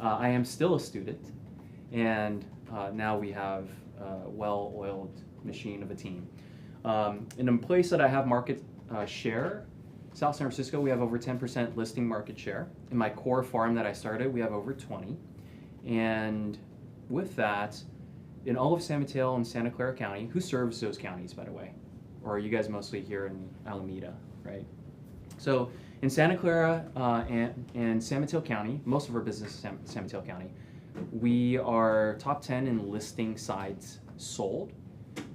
I am still a student, and now we have a well-oiled machine of a team. In a place that I have market share, South San Francisco, we have over 10% listing market share. In my core farm that I started, we have over 20. And with that, in all of San Mateo and Santa Clara County, who serves those counties, by the way? Or are you guys mostly here in Alameda, right? So in Santa Clara and San Mateo County, most of our business is San Mateo County, we are top 10 in listing sides sold.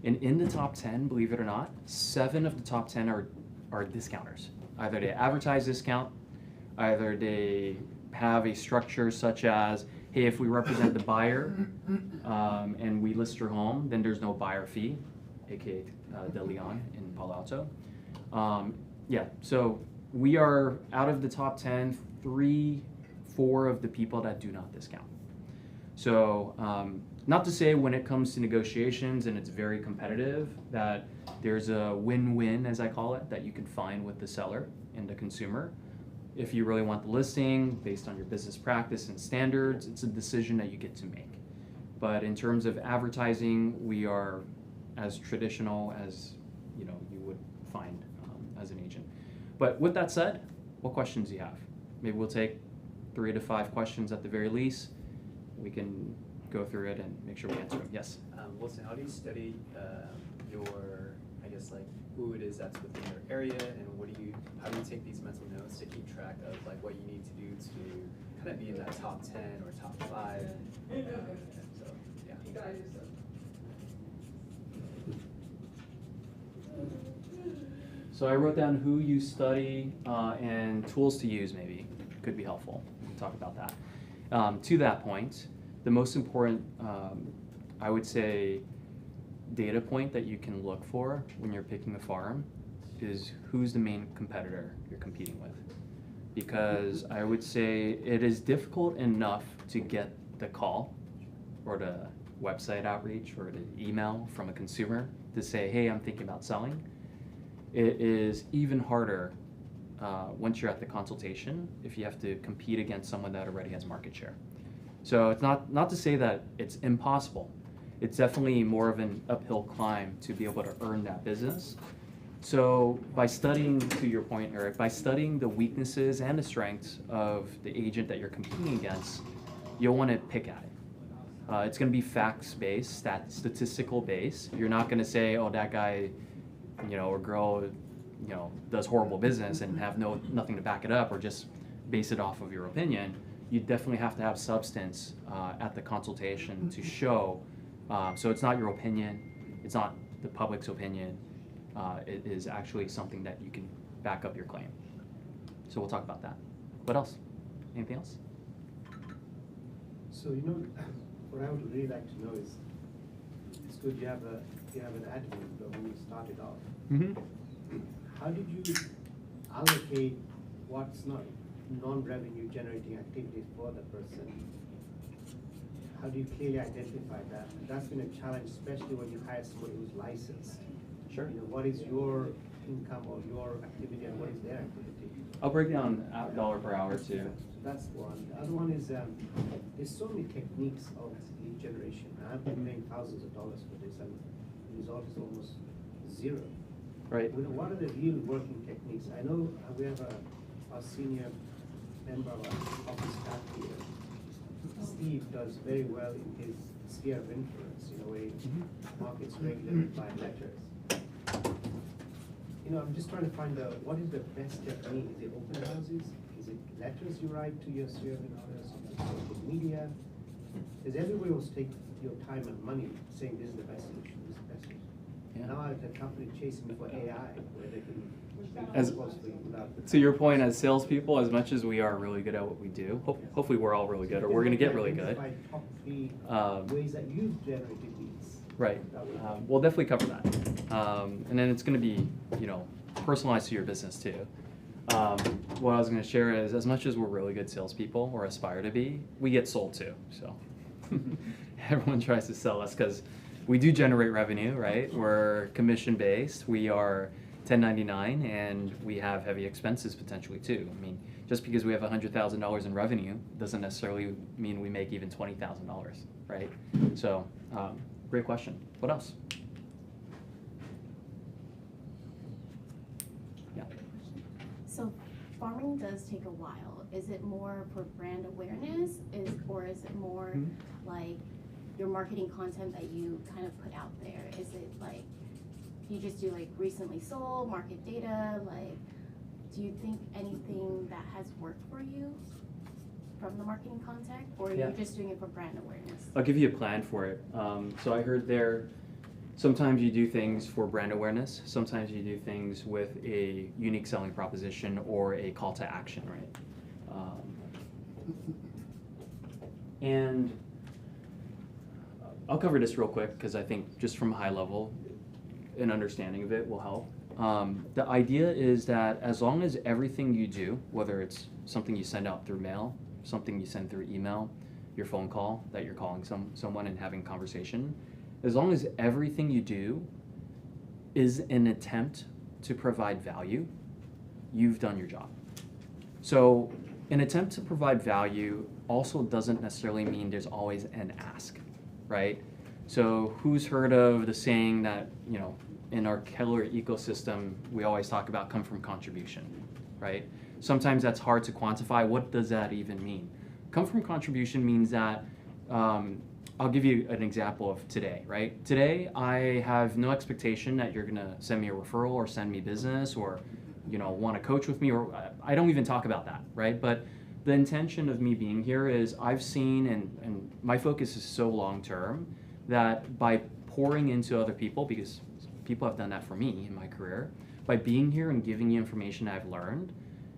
And in the top 10, believe it or not, 7 of the top 10 are discounters. Either they advertise discount, either they have a structure such as, hey, if we represent the buyer and we list your home, then there's no buyer fee, aka the Leung in Palo Alto. Yeah, so we are out of the top 10, 4 of the people that do not discount. So not to say when it comes to negotiations and it's very competitive that there's a win-win, as I call it, that you can find with the seller and the consumer. If you really want the listing based on your business practice and standards, it's a decision that you get to make. But in terms of advertising, we are as traditional as you would find as an agent. But with that said, what questions do you have? Maybe we'll take 3 to 5 questions at the very least. We can go through it and make sure we answer them. Yes? Wilson, how do you study your, I guess, like who it is that's within your area, and how do you take these mental notes to keep track of like what you need to do to kind of be in that top 10 or top 5? So, yeah. So I wrote down who you study and tools to use maybe could be helpful. We can talk about that. To that point, the most important, I would say, data point that you can look for when you're picking a farm is who's the main competitor you're competing with. Because I would say it is difficult enough to get the call or the website outreach or the email from a consumer to say, hey, I'm thinking about selling. It is even harder once you're at the consultation if you have to compete against someone that already has market share. So it's not to say that it's impossible. It's definitely more of an uphill climb to be able to earn that business. So by studying, to your point, Eric, by studying the weaknesses and the strengths of the agent that you're competing against, you'll want to pick at it. It's going to be facts-based, statistical-based. You're not going to say, oh, that guy, or girl, does horrible business and have nothing to back it up, or just base it off of your opinion. You definitely have to have substance at the consultation to show. So it's not your opinion, it's not the public's opinion. It is actually something that you can back up your claim. So we'll talk about that. What else? Anything else? So what I would really like to know is, it's good you have an admin, but when you started off, how did you allocate what's not non-revenue generating activities for the person? How do you clearly identify that? And that's been a challenge, especially when you hire somebody who's licensed. Sure. What is your income or your activity and what is their activity? I'll break down dollar per hour too. So that's one. The other one is there's so many techniques of lead generation. I've been paying thousands of dollars for this, and the result is almost zero. Right. What are the real working techniques? I know we have a senior member of our office staff here. Steve does very well in his sphere of influence, where he markets regulated by letters. I'm just trying to find out what is the best technique. Is it open houses? Is it letters you write to your sphere of influence? Social media? Because everybody will take your time and money saying this is the best solution, this is the best solution. Yeah. Now I have a company chasing for AI where they can to your point, as salespeople, as much as we are really good at what we do, hopefully we're all really good, or we're going to get really good. Top 3 ways that you've generated leads. Right. We'll definitely cover that. And then it's going to be, personalized to your business too. What I was going to share is, as much as we're really good salespeople, or aspire to be, we get sold too. So everyone tries to sell us because we do generate revenue, right? We're commission-based. We are 1099, and we have heavy expenses potentially too. I mean, just because we have $100,000 in revenue doesn't necessarily mean we make even $20,000, right? So, great question. What else? Yeah. So farming does take a while. Is it more for brand awareness, or is it more like your marketing content that you kind of put out there? Is it like you just do like recently sold, market data? Like, do you think anything that has worked for you from the marketing content, or are Yeah. you just doing it for brand awareness? I'll give you a plan for it. So I heard there, sometimes you do things for brand awareness, sometimes you do things with a unique selling proposition or a call to action, right? And I'll cover this real quick because I think just from a high level, an understanding of it will help. The idea is that as long as everything you do, whether it's something you send out through mail, something you send through email, your phone call that you're calling someone and having conversation, as long as everything you do is an attempt to provide value, you've done your job. So an attempt to provide value also doesn't necessarily mean there's always an ask, right? So who's heard of the saying that, you know, in our Keller ecosystem, we always talk about come from contribution, right? Sometimes that's hard to quantify. What does that even mean? Come from contribution means that, I'll give you an example of today, right? Today, I have no expectation that you're gonna send me a referral or send me business or, you know, want to coach with me, or I don't even talk about that, right? But the intention of me being here is I've seen, and my focus is so long-term, that by pouring into other people, because people have done that for me in my career, by being here and giving you information I've learned,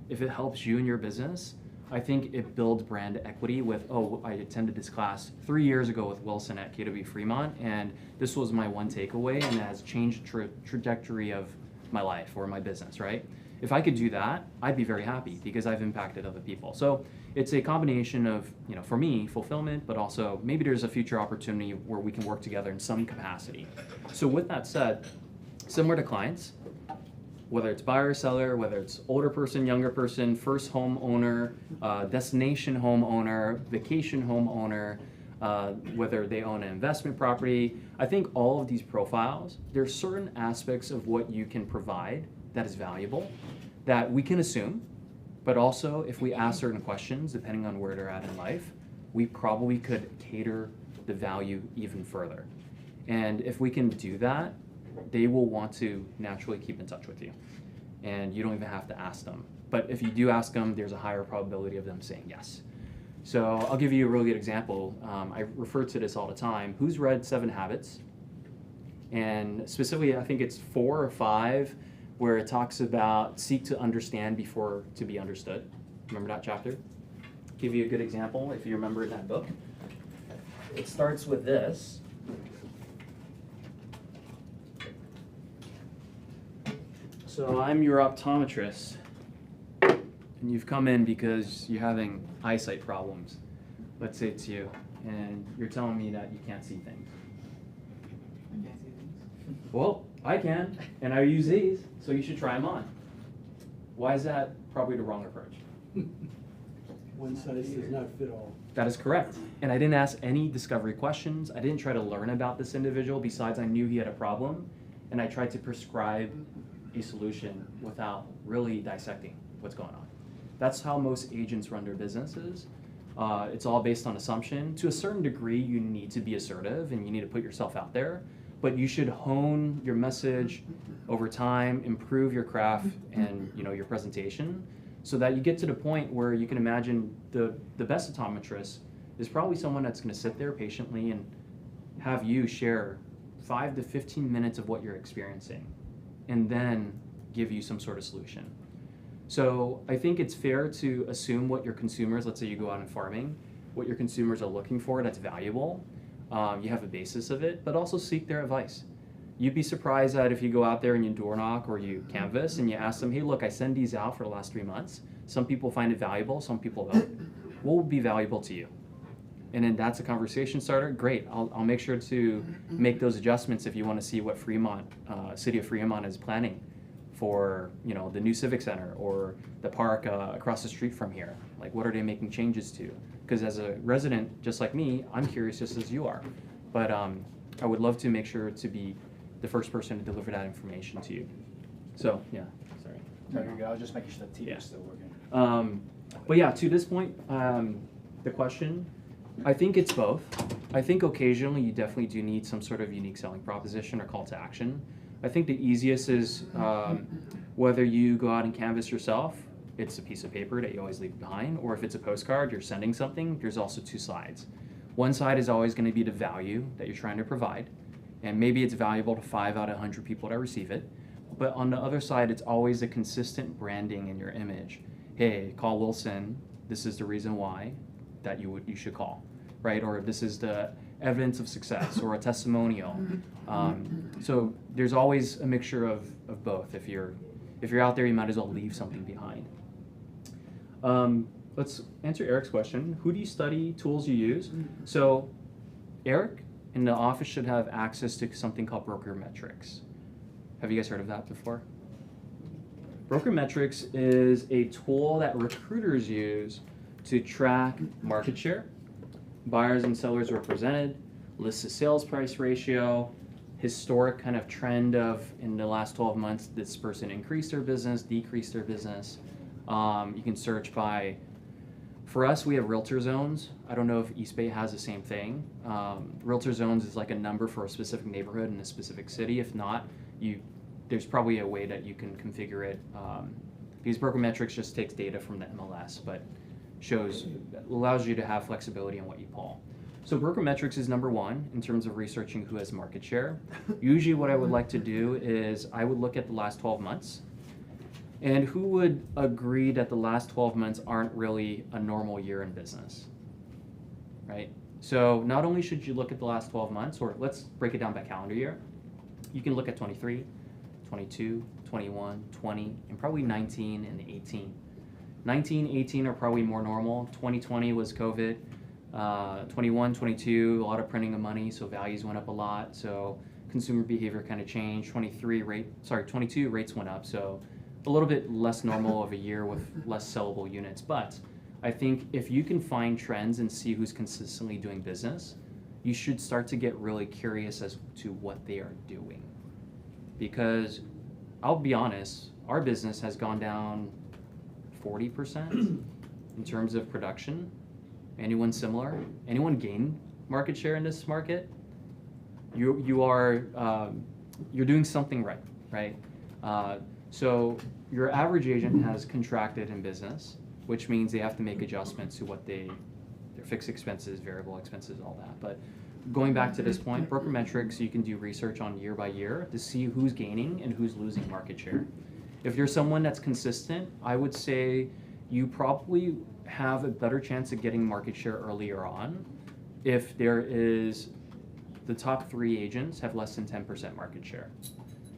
if it helps you in your business, I think it builds brand equity with, oh, I attended this class 3 years ago with Wilson at KW Fremont, and this was my one takeaway, and it has changed the trajectory of my life or my business, right? If I could do that, I'd be very happy because I've impacted other people. So it's a combination of, you know, for me, fulfillment, but also maybe there's a future opportunity where we can work together in some capacity. So with that said, similar to clients, whether it's buyer, seller, whether it's older person, younger person, first home owner, destination home owner, vacation home owner, whether they own an investment property, I think all of these profiles, there's certain aspects of what you can provide that is valuable that we can assume, but also if we ask certain questions, depending on where they're at in life, we probably could cater the value even further. And if we can do that, they will want to naturally keep in touch with you. And you don't even have to ask them. But if you do ask them, there's a higher probability of them saying yes. So I'll give you a really good example. I refer to this all the time. Who's read 7 Habits? And specifically, I think it's 4 or 5, where it talks about seek to understand before to be understood. Remember that chapter? Give you a good example if you remember in that book. It starts with this. So I'm your optometrist, and you've come in because you're having eyesight problems. Let's say it's you, and you're telling me that you can't see things. I can't see things. Well, I can, and I use these, so you should try them on. Why is that probably the wrong approach? One size does not fit all. That is correct. And I didn't ask any discovery questions. I didn't try to learn about this individual besides I knew he had a problem, and I tried to prescribe a solution without really dissecting what's going on. That's how most agents run their businesses. It's all based on assumption. To a certain degree, you need to be assertive and you need to put yourself out there, but you should hone your message over time, improve your craft and your presentation, so that you get to the point where you can imagine the best optometrist is probably someone that's going to sit there patiently and have you share 5 to 15 minutes of what you're experiencing, and then give you some sort of solution. So I think it's fair to assume what your consumers, let's say you go out in farming, what your consumers are looking for that's valuable. You have a basis of it, but also seek their advice. You'd be surprised that if you go out there and you door knock or you canvass and you ask them, hey, look, I send these out for the last 3 months. Some people find it valuable, some people don't. What would be valuable to you? And then that's a conversation starter. Great, I'll make sure to make those adjustments if you want to see what Fremont, City of Fremont is planning for the new civic center or the park across the street from here? Like, what are they making changes to? Because as a resident, just like me, I'm curious just as you are. But I would love to make sure to be the first person to deliver that information to you. So yeah, sorry. No, you're good. I was just making sure the TV Yeah. is still working. But yeah, to this point, the question, I think it's both. I think occasionally you definitely do need some sort of unique selling proposition or call to action. I think the easiest is whether you go out and canvas yourself, it's a piece of paper that you always leave behind, or if it's a postcard, you're sending something, there's also two sides. One side is always going to be the value that you're trying to provide, and maybe it's valuable to 5 out of 100 people that receive it. But on the other side, it's always a consistent branding in your image. Hey, call Wilson. This is the reason why that you should call, right? Or this is the evidence of success or a testimonial. So there's always a mixture of both. If you're out there, you might as well leave something behind. Let's answer Eric's question. Who do you study? Tools you use? So Eric in the office should have access to something called Broker Metrics. Have you guys heard of that before? Broker Metrics is a tool that recruiters use to track market share, buyers and sellers represented, list to sales price ratio, historic kind of trend of in the last 12 months, this person increased their business, decreased their business. You can search by, for us, we have realtor zones. I don't know if East Bay has the same thing. Realtor zones is like a number for a specific neighborhood in a specific city. If not, there's probably a way that you can configure it. Because Broker Metrics just takes data from the MLS, but allows you to have flexibility on what you pull. So Broker Metrics is number one in terms of researching who has market share. Usually what I would like to do is I would look at the last 12 months and who would agree that the last 12 months aren't really a normal year in business, right? So not only should you look at the last 12 months, or let's break it down by calendar year. You can look at 23, 22, 21, 20, and probably 19 and 18. 19, 18 are probably more normal. 2020 was COVID. 21, 22, a lot of printing of money, so values went up a lot. So consumer behavior kind of changed. 22 rates went up, so a little bit less normal of a year with less sellable units. But I think if you can find trends and see who's consistently doing business, you should start to get really curious as to what they are doing. Because I'll be honest, our business has gone down 40% in terms of production. Anyone similar? Anyone gain market share in this market? You're doing something right? So your average agent has contracted in business, which means they have to make adjustments to what their fixed expenses, variable expenses, all that. But going back to this point, Broker Metrics, you can do research on year by year to see who's gaining and who's losing market share. If you're someone that's consistent, I would say you probably have a better chance of getting market share earlier on if the top 3 agents have less than 10% market share.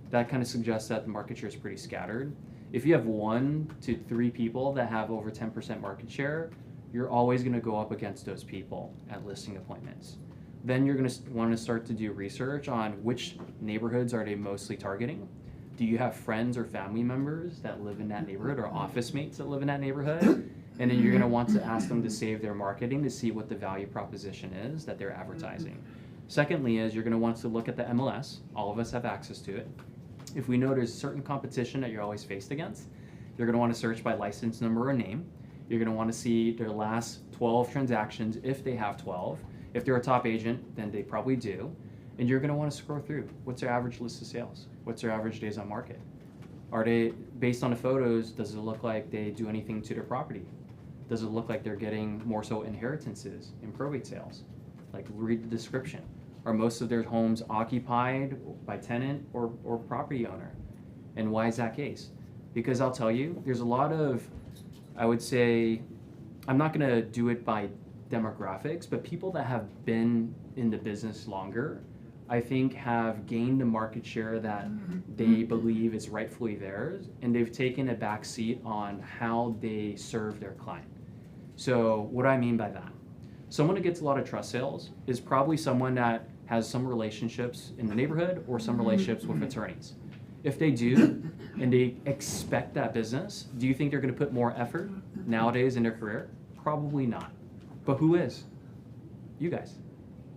That kind of suggests that the market share is pretty scattered. If you have 1 to 3 people that have over 10% market share, you're always going to go up against those people at listing appointments. Then you're going to want to start to do research on which neighborhoods are they mostly targeting. Do you have friends or family members that live in that neighborhood or office mates that live in that neighborhood? And then you're going to want to ask them to save their marketing to see what the value proposition is that they're advertising. Secondly is you're going to want to look at the MLS. All of us have access to it. If we know there's certain competition that you're always faced against, you're going to want to search by license number or name. You're going to want to see their last 12 transactions if they have 12. If they're a top agent, then they probably do. And you're going to want to scroll through. What's their average list of sales? What's their average days on market? Are they, based on the photos, does it look like they do anything to their property? Does it look like they're getting more so inheritances and probate sales? Like, read the description. Are most of their homes occupied by tenant or property owner? And why is that case? Because I'll tell you, there's a lot of, I would say, I'm not going to do it by demographics, but people that have been in the business longer, I think have gained the market share that they believe is rightfully theirs, and they've taken a back seat on how they serve their client. So what do I mean by that? Someone that gets a lot of trust sales is probably someone that has some relationships in the neighborhood or some relationships with attorneys. If they do, and they expect that business, do you think they're going to put more effort nowadays in their career? Probably not. But who is? You guys.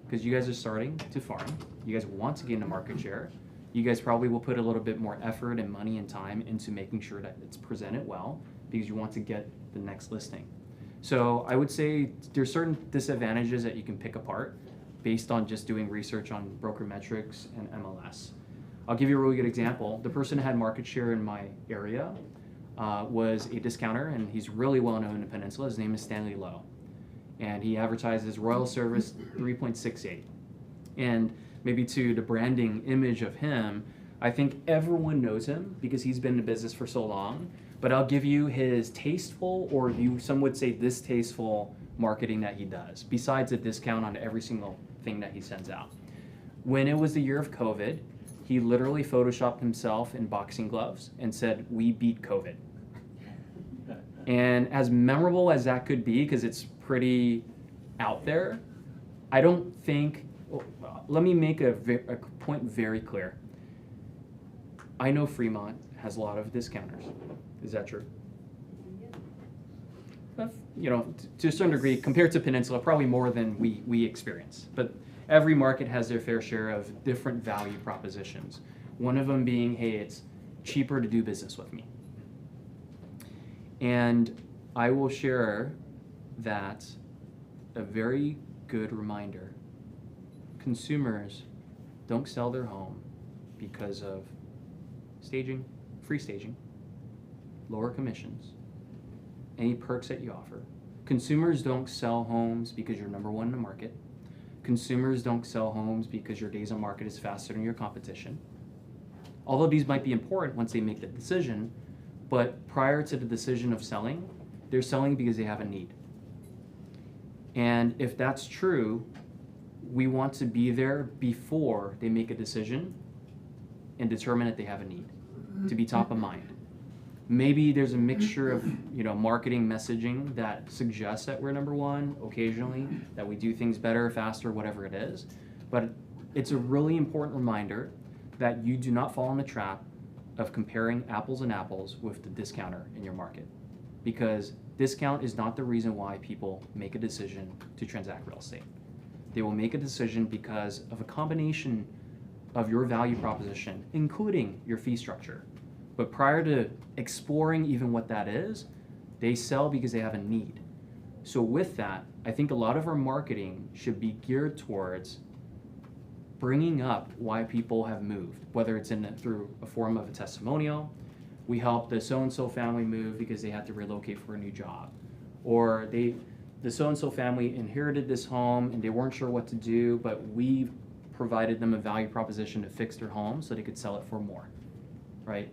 Because you guys are starting to farm. You guys want to gain a market share. You guys probably will put a little bit more effort and money and time into making sure that it's presented well because you want to get the next listing. So I would say there's certain disadvantages that you can pick apart based on just doing research on broker metrics and MLS. I'll give you a really good example. The person who had market share in my area was a discounter, and he's really well known in the peninsula. His name is Stanley Leung, and he advertises Royal Service 3.68. And maybe to the branding image of him, I think everyone knows him because he's been in the business for so long. But I'll give you his tasteful, or some would say distasteful marketing that he does, besides a discount on every single thing that he sends out. When it was the year of COVID, he literally photoshopped himself in boxing gloves and said, "We beat COVID." And as memorable as that could be, because it's pretty out there, I don't think, let me make a point very clear. I know Fremont has a lot of discounters. Is that true? You know, to a certain degree, compared to Peninsula, probably more than we experience. But every market has their fair share of different value propositions. One of them being, hey, it's cheaper to do business with me. And I will share that a very good reminder. Consumers don't sell their home because of staging, free staging, lower commissions, any perks that you offer. Consumers don't sell homes because you're number one in the market. Consumers don't sell homes because your days on market is faster than your competition. Although these might be important once they make the decision, but prior to the decision of selling, they're selling because they have a need. And if that's true, we want to be there before they make a decision and determine that they have a need, to be top of mind. Maybe there's a mixture of, you know, marketing messaging that suggests that we're number one occasionally, that we do things better, faster, whatever it is. But it's a really important reminder that you do not fall in the trap of comparing apples and apples with the discounter in your market. Because discount is not the reason why people make a decision to transact real estate. They will make a decision because of a combination of your value proposition, including your fee structure. But prior to exploring even what that is, they sell because they have a need. So with that, I think a lot of our marketing should be geared towards bringing up why people have moved, whether it's through a form of a testimonial. We helped the so-and-so family move because they had to relocate for a new job. Or the so-and-so family inherited this home and they weren't sure what to do, but we provided them a value proposition to fix their home so they could sell it for more, right?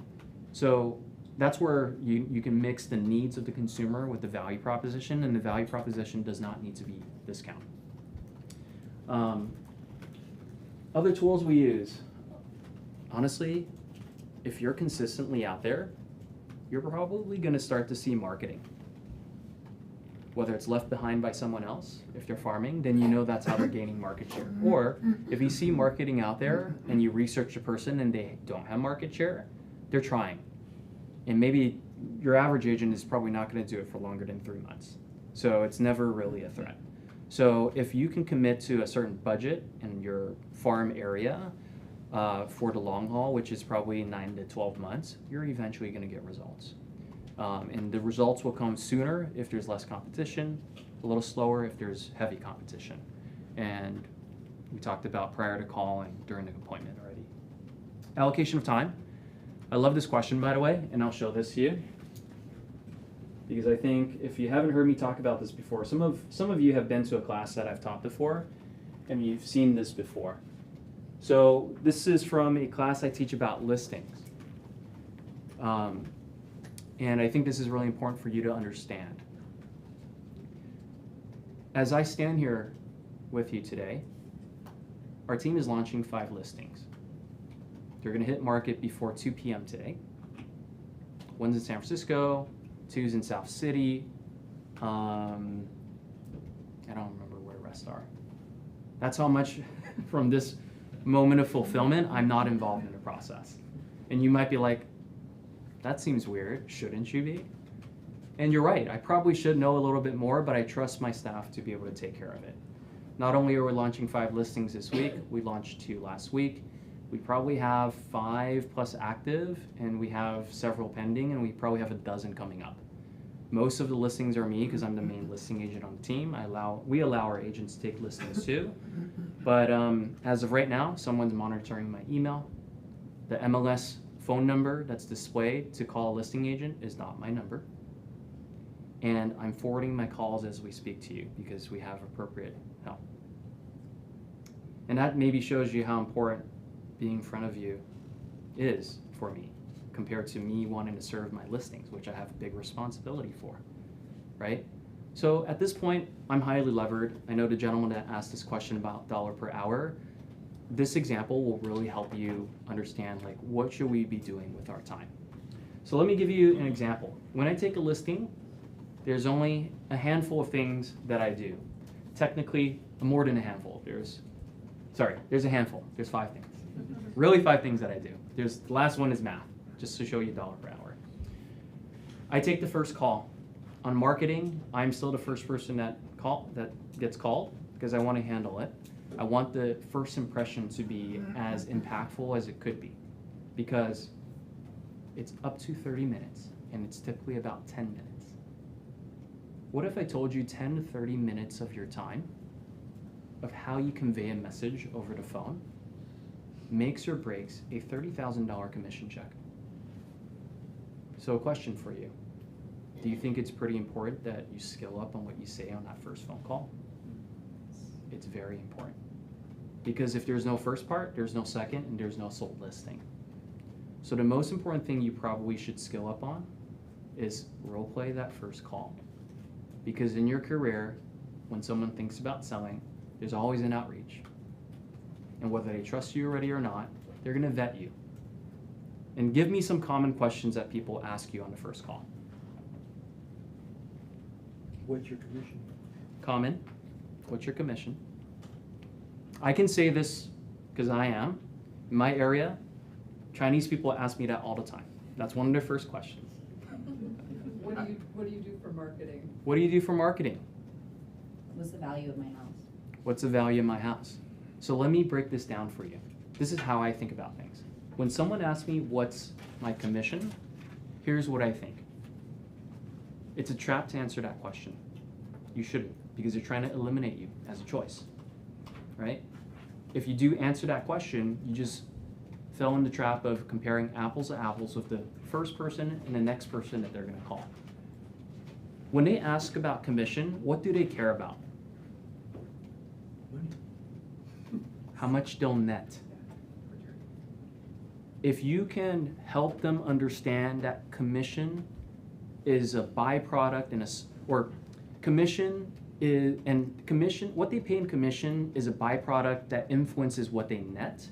So that's where you can mix the needs of the consumer with the value proposition, and the value proposition does not need to be discount. Other tools we use, honestly, if you're consistently out there, you're probably going to start to see marketing. Whether it's left behind by someone else, if they're farming, then you know that's how they're gaining market share. Or if you see marketing out there and you research a person and they don't have market share, they're trying. And maybe your average agent is probably not going to do it for longer than 3 months. So it's never really a threat. So if you can commit to a certain budget in your farm area for the long haul, which is probably 9 to 12 months, you're eventually going to get results. And the results will come sooner if there's less competition, a little slower if there's heavy competition. And we talked about prior to call and during the appointment already. Allocation of time. I love this question, by the way, and I'll show this to you. Because I think if you haven't heard me talk about this before, some of you have been to a class that I've taught before, and you've seen this before. So this is from a class I teach about listings. And I think this is really important for you to understand. As I stand here with you today, our team is launching 5 listings. They're going to hit market before 2 p.m. today. One's in San Francisco, 2's in South City. I don't remember where the rest are. That's how much from this moment of fulfillment I'm not involved in the process. And you might be like, that seems weird, shouldn't you be? And you're right, I probably should know a little bit more, but I trust my staff to be able to take care of it. Not only are we launching 5 listings this week, we launched 2 last week. We probably have 5+ active, and we have several pending, and we probably have a dozen coming up. Most of the listings are me because I'm the main listing agent on the team. We allow our agents to take listings too. But as of right now, someone's monitoring my email. The MLS phone number that's displayed to call a listing agent is not my number. And I'm forwarding my calls as we speak to you because we have appropriate help. And that maybe shows you how important being in front of you is for me compared to me wanting to serve my listings, which I have a big responsibility for, right? So at this point, I'm highly levered. I know the gentleman that asked this question about dollar per hour. This example will really help you understand, like, what should we be doing with our time? So let me give you an example. When I take a listing, there's only a handful of things that I do. Technically, more than a handful. There's a handful. There's 5 things. Really 5 things that I do. The last one is math, just to show you dollar per hour. I take the first call. On marketing, I'm still the first person that gets called because I want to handle it. I want the first impression to be as impactful as it could be because it's up to 30 minutes and it's typically about 10 minutes. What if I told you 10 to 30 minutes of your time of how you convey a message over the phone makes or breaks a $30,000 commission check? So a question for you. Do you think it's pretty important that you skill up on what you say on that first phone call? It's very important. Because if there's no first part, there's no second, and there's no sold listing. So the most important thing you probably should skill up on is role play that first call. Because in your career, when someone thinks about selling, there's always an outreach. And whether they trust you already or not, they're gonna vet you. And give me some common questions that people ask you on the first call. What's your commission? Common, what's your commission? I can say this because I am. In my area, Chinese people ask me that all the time. That's one of their first questions. What do you do for marketing? What do you do for marketing? What's the value of my house? What's the value of my house? So let me break this down for you. This is how I think about things. When someone asks me what's my commission, here's what I think. It's a trap to answer that question. You shouldn't, because they're trying to eliminate you as a choice, right? If you do answer that question, you just fell in the trap of comparing apples to apples with the first person and the next person that they're gonna call. When they ask about commission, what do they care about? Money. How much they'll net. If you can help them understand that commission is a byproduct what they pay in commission is a byproduct that influences what they net,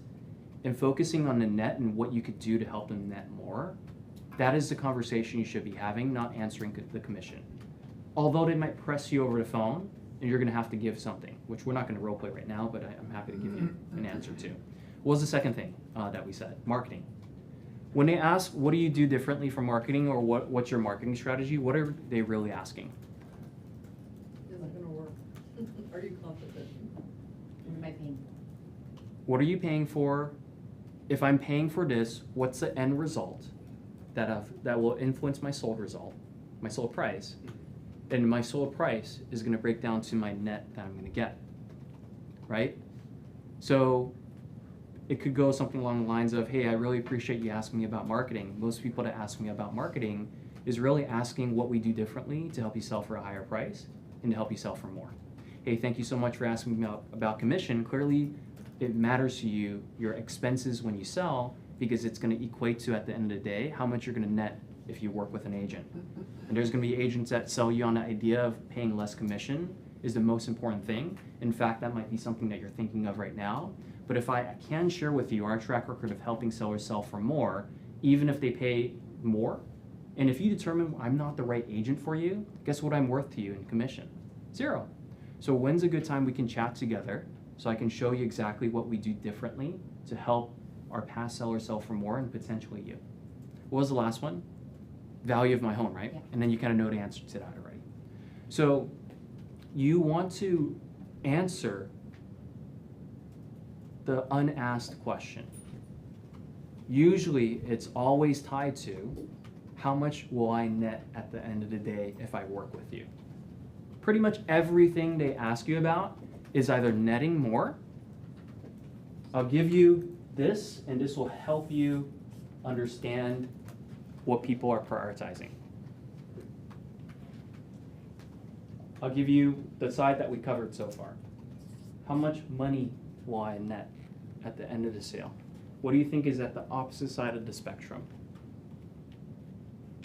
and focusing on the net and what you could do to help them net more, that is the conversation you should be having, not answering the commission. Although they might press you over the phone and you're gonna have to give something, which we're not gonna role play right now, but I'm happy to give you an answer to. What was the second thing that we said? Marketing. When they ask, what do you do differently from marketing, or what's your marketing strategy, what are they really asking? Is it gonna work? Are you confident? What am I paying? What are you paying for? If I'm paying for this, what's the end result that will influence my sold result, my sold price? And my sold price is gonna break down to my net that I'm gonna get, right? So it could go something along the lines of, hey, I really appreciate you asking me about marketing. Most people that ask me about marketing is really asking what we do differently to help you sell for a higher price and to help you sell for more. Hey, thank you so much for asking me about commission. Clearly, it matters to you, your expenses when you sell, because it's gonna equate to, at the end of the day, how much you're gonna net if you work with an agent. And there's gonna be agents that sell you on the idea of paying less commission is the most important thing. In fact, that might be something that you're thinking of right now. But if I can share with you our track record of helping sellers sell for more, even if they pay more, and if you determine I'm not the right agent for you, guess what I'm worth to you in commission? 0. So when's a good time we can chat together so I can show you exactly what we do differently to help our past sellers sell for more, and potentially you. What was the last one? Value of my home, right? Yeah. And then you kind of know the answer to that already. So you want to answer the unasked question. Usually it's always tied to how much will I net at the end of the day if I work with you. Pretty much everything they ask you about is either netting more, I'll give you this and this will help you understand what people are prioritizing. I'll give you the side that we covered so far. How much money will I net at the end of the sale? What do you think is at the opposite side of the spectrum?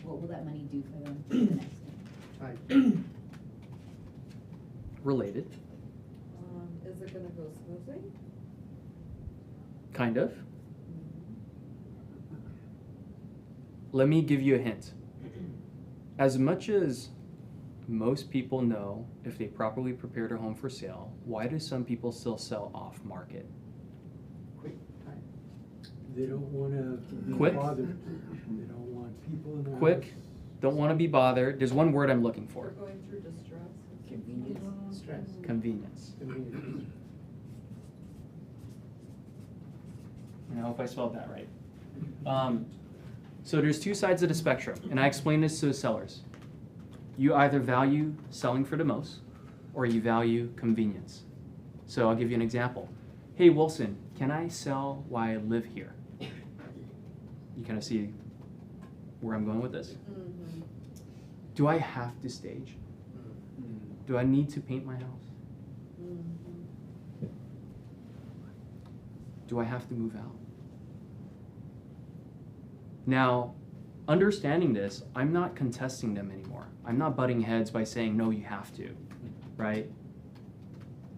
What will that money do for them the next day? Right. Related, Is it gonna go smoothly? kind of. Let me give you a hint. As much as most people know if they properly prepared a home for sale, why do some people still sell off market? Quick time. They don't wanna be Quick? bothered. They don't want people in their Quick, house. don't want to be bothered. There's one word I'm looking We're for. going through distress. Convenience. Stress. Convenience. Convenience. And I hope I spelled that right. So there's two sides of the spectrum, and I explain this to the sellers. You either value selling for the most, or you value convenience. So I'll give you an example. Hey Wilson, can I sell while I live here? You kind of see where I'm going with this? Mm-hmm. Do I have to stage? Do I need to paint my house? Mm-hmm. Do I have to move out? Now, understanding this, I'm not contesting them anymore. I'm not butting heads by saying, no, you have to, right?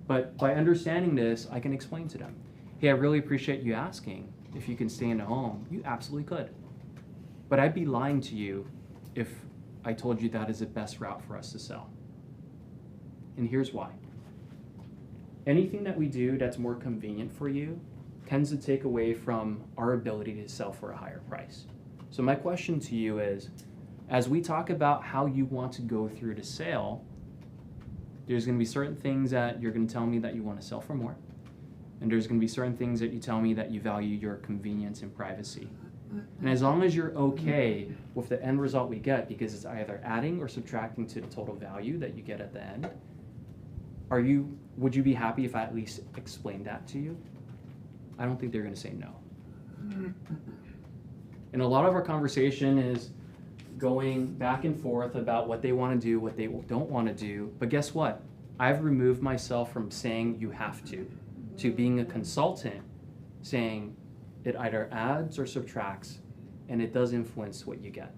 But by understanding this, I can explain to them, hey, I really appreciate you asking if you can stay in the home. You absolutely could. But I'd be lying to you if I told you that is the best route for us to sell. And here's why. Anything that we do that's more convenient for you tends to take away from our ability to sell for a higher price. So my question to you is, as we talk about how you want to go through the sale, there's going to be certain things that you're going to tell me that you want to sell for more. And there's going to be certain things that you tell me that you value your convenience and privacy. And as long as you're okay with the end result we get, because it's either adding or subtracting to the total value that you get at the end, would you be happy if I at least explained that to you? I don't think they're going to say no. And a lot of our conversation is going back and forth about what they want to do, what they don't want to do. But guess what? I've removed myself from saying you have to being a consultant, saying it either adds or subtracts, and it does influence what you get.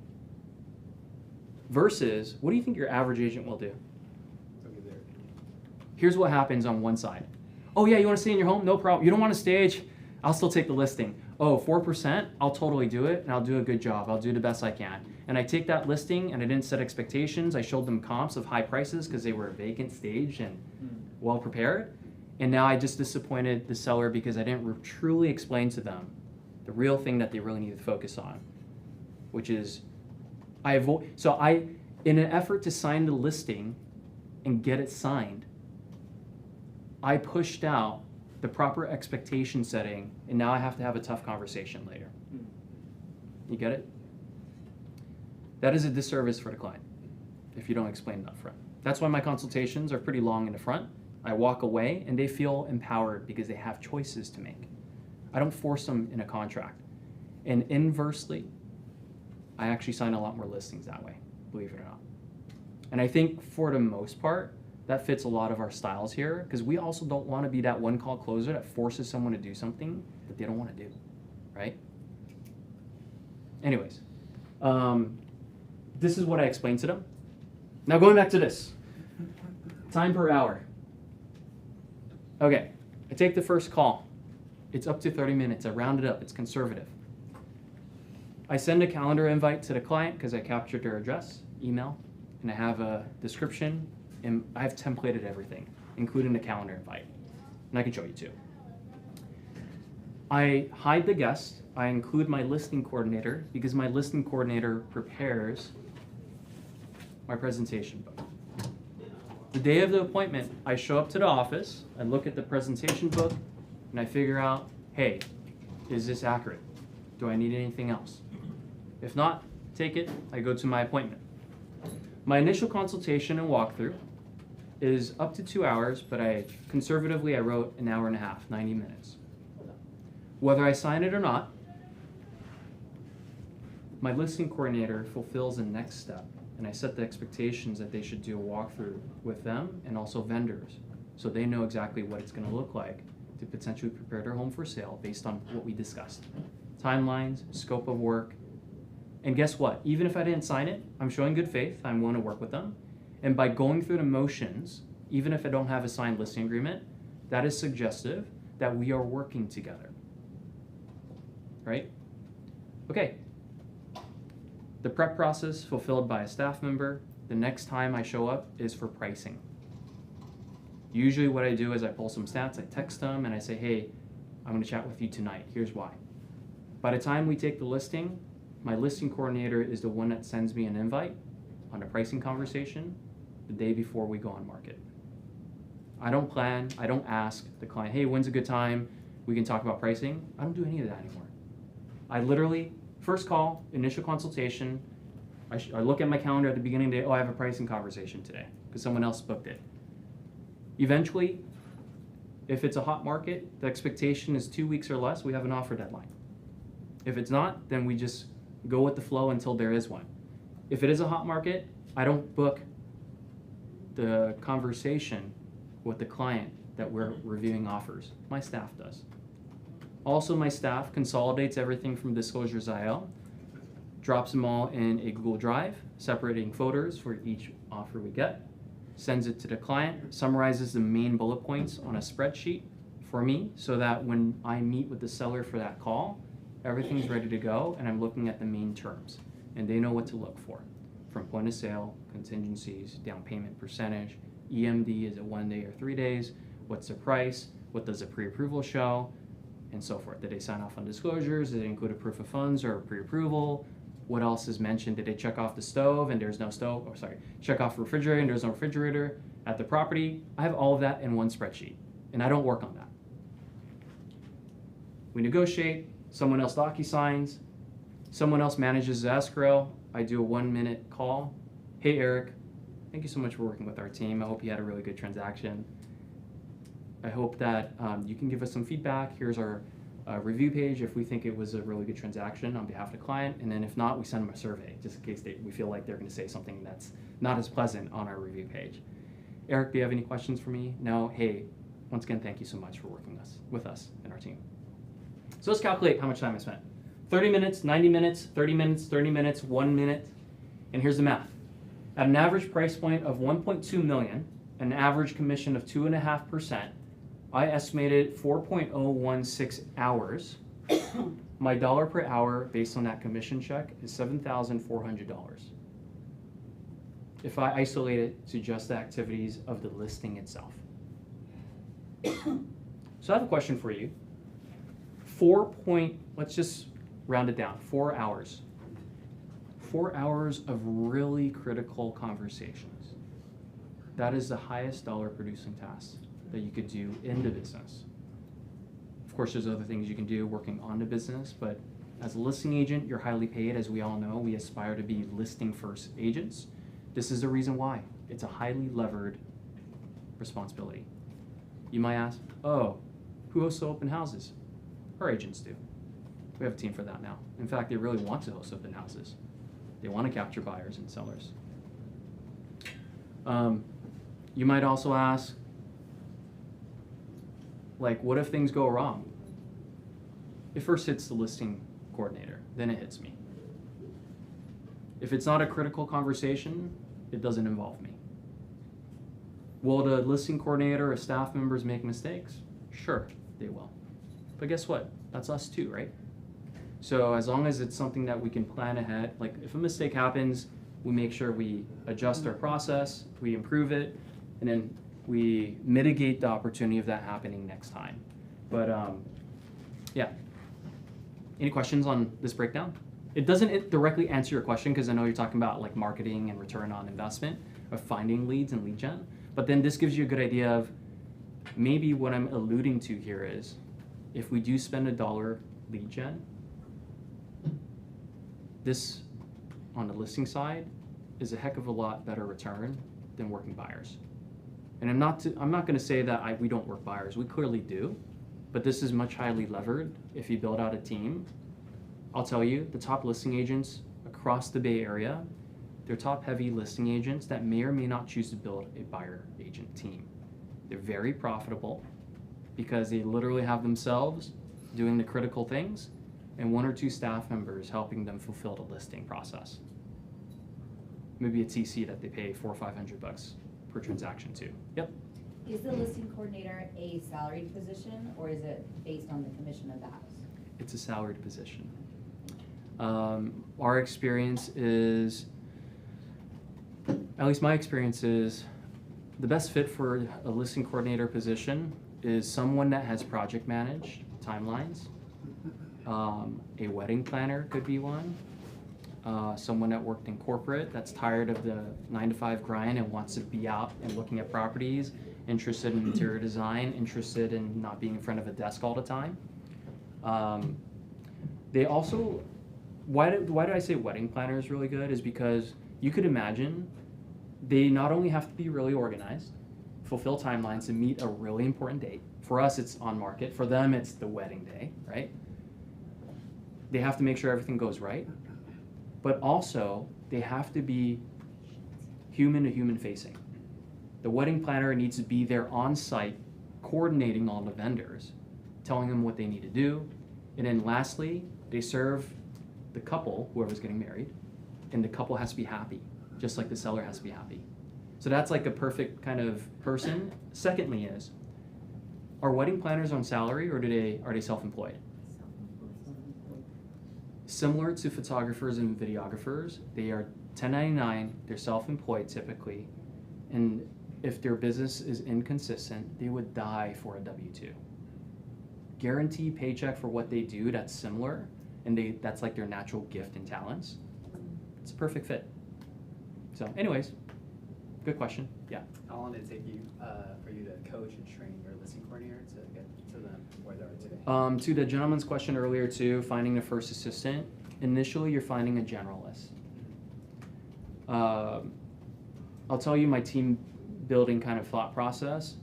Versus, what do you think your average agent will do? Okay, there. Here's what happens on one side. Oh yeah, you want to stay in your home? No problem. You don't want to stage? I'll still take the listing. Oh, 4%? I'll totally do it, and I'll do a good job. I'll do the best I can. And I take that listing, and I didn't set expectations. I showed them comps of high prices because they were vacant, staged, and well prepared. And now I just disappointed the seller because I didn't truly explain to them the real thing that they really need to focus on, which is in an effort to sign the listing and get it signed, I pushed out the proper expectation setting, and now I have to have a tough conversation later. You get it? That is a disservice for the client if you don't explain it up front. That's why my consultations are pretty long in the front. I walk away and they feel empowered because they have choices to make. I don't force them in a contract. And inversely, I actually sign a lot more listings that way, believe it or not. And I think for the most part, that fits a lot of our styles here, because we also don't want to be that one call closer that forces someone to do something that they don't want to do, right? Anyways, this is what I explained to them. Now going back to this, time per hour. Okay, I take the first call. It's up to 30 minutes. I round it up. It's conservative. I send a calendar invite to the client because I captured their address, email, and I have a description, and I've templated everything, including the calendar invite. And I can show you too. I hide the guest. I include my listing coordinator because my listing coordinator prepares my presentation book. The day of the appointment, I show up to the office, I look at the presentation book, and I figure out, hey, is this accurate? Do I need anything else? If not, take it, I go to my appointment. My initial consultation and walkthrough is up to 2 hours, but conservatively I wrote an hour and a half, 90 minutes. Whether I sign it or not, my listing coordinator fulfills the next step, and I set the expectations that they should do a walkthrough with them and also vendors, so they know exactly what it's going to look like to potentially prepare their home for sale based on what we discussed. Timelines, scope of work, and guess what? Even if I didn't sign it, I'm showing good faith, I'm willing to work with them, and by going through the motions, even if I don't have a signed listing agreement, that is suggestive that we are working together. Right? Okay. The prep process fulfilled by a staff member. The next time I show up is for pricing. Usually what I do is I pull some stats, I text them, and I say, hey, I'm going to chat with you tonight. Here's why. By the time we take the listing, my listing coordinator is the one that sends me an invite on a pricing conversation the day before we go on market. I don't plan, I don't ask the client, hey, when's a good time? We can talk about pricing. I don't do any of that anymore. I literally, first call, initial consultation, I look at my calendar at the beginning of the day, oh, I have a pricing conversation today because someone else booked it. Eventually, if it's a hot market, the expectation is 2 weeks or less, we have an offer deadline. If it's not, then we just go with the flow until there is one. If it is a hot market, I don't book the conversation with the client that we're reviewing offers. My staff does. Also, my staff consolidates everything from Disclosures.io, drops them all in a Google Drive, separating folders for each offer we get, sends it to the client, summarizes the main bullet points on a spreadsheet for me so that when I meet with the seller for that call, everything's ready to go and I'm looking at the main terms and they know what to look for. From point of sale, contingencies, down payment percentage, EMD, is it 1 day or 3 days, what's the price, what does the pre-approval show, and so forth. Did they sign off on disclosures? Did they include a proof of funds or a pre-approval? What else is mentioned? Did they check off the stove and there's no stove? Or sorry, check off refrigerator and there's no refrigerator at the property? I have all of that in one spreadsheet, and I don't work on that. We negotiate, someone else docu-signs, someone else manages the escrow. I do a 1-minute call. Hey, Eric, thank you so much for working with our team. I hope you had a really good transaction. I hope that you can give us some feedback. Here's our review page if we think it was a really good transaction on behalf of the client, and then if not, we send them a survey just in case we feel like they're going to say something that's not as pleasant on our review page. Eric, do you have any questions for me? No? Hey, once again, thank you so much for working with us and our team. So let's calculate how much time I spent. 30 minutes, 90 minutes, 30 minutes, 30 minutes, 1 minute, and here's the math. At an average price point of 1.2 million, an average commission of 2.5%, I estimated 4.016 hours. My dollar per hour based on that commission check is $7,400. If I isolate it to just the activities of the listing itself. So I have a question for you. Let's just round it down, 4 hours. 4 hours of really critical conversations. That is the highest dollar producing task that you could do in the business. Of course, there's other things you can do working on the business, but as a listing agent, you're highly paid. As we all know, we aspire to be listing first agents. This is the reason why. It's a highly levered responsibility. You might ask, oh, who hosts open houses? Our agents do. We have a team for that now. In fact, they really want to host open houses. They want to capture buyers and sellers. You might also ask, like, what if things go wrong? It first hits the listing coordinator, then it hits me. If it's not a critical conversation, it doesn't involve me. Will the listing coordinator or staff members make mistakes? Sure, they will. But guess what? That's us too, right? So as long as it's something that we can plan ahead, like if a mistake happens, we make sure we adjust our process, we improve it, and then we mitigate the opportunity of that happening next time. But Yeah. Any questions on this breakdown? It doesn't directly answer your question because I know you're talking about like marketing and return on investment of finding leads and lead gen. But then this gives you a good idea of maybe what I'm alluding to here is if we do spend $1 lead gen, this on the listing side is a heck of a lot better return than working buyers. And I'm not going to say that we don't work buyers. We clearly do, but this is much highly levered. If you build out a team, I'll tell you, the top listing agents across the Bay Area, they're top heavy listing agents that may or may not choose to build a buyer agent team. They're very profitable because they literally have themselves doing the critical things and 1 or 2 staff members helping them fulfill the listing process. Maybe a TC that they pay $400 or $500 per transaction to. Yep. Is the listing coordinator a salaried position, or is it based on the commission of the house? It's a salaried position. Our experience is, at least my experience is, the best fit for a listing coordinator position is someone that has project managed timelines. A wedding planner could be one. Someone that worked in corporate that's tired of the 9-to-5 grind and wants to be out and looking at properties, interested in interior design, interested in not being in front of a desk all the time. They also, why do I say wedding planner is really good is because you could imagine they not only have to be really organized, fulfill timelines, and meet a really important date. For us, it's on market. For them, it's the wedding day, right? They have to make sure everything goes right. But also, they have to be human to human facing. The wedding planner needs to be there on site, coordinating all the vendors, telling them what they need to do. And then lastly, they serve the couple, whoever's getting married, and the couple has to be happy, just like the seller has to be happy. So that's like a perfect kind of person. Secondly is, are wedding planners on salary or are they self-employed? Similar to photographers and videographers, they are 1099, they're self-employed typically, and if their business is inconsistent, they would die for a W-2. Guaranteed paycheck for what they do that's similar, and that's like their natural gift and talents. It's a perfect fit. So anyways, good question, yeah. How long did it take you for you to coach and train your listing coordinator to get to them where they are today? To the gentleman's question earlier too, finding the first assistant, initially you're finding a generalist. I'll tell you my team building kind of thought process.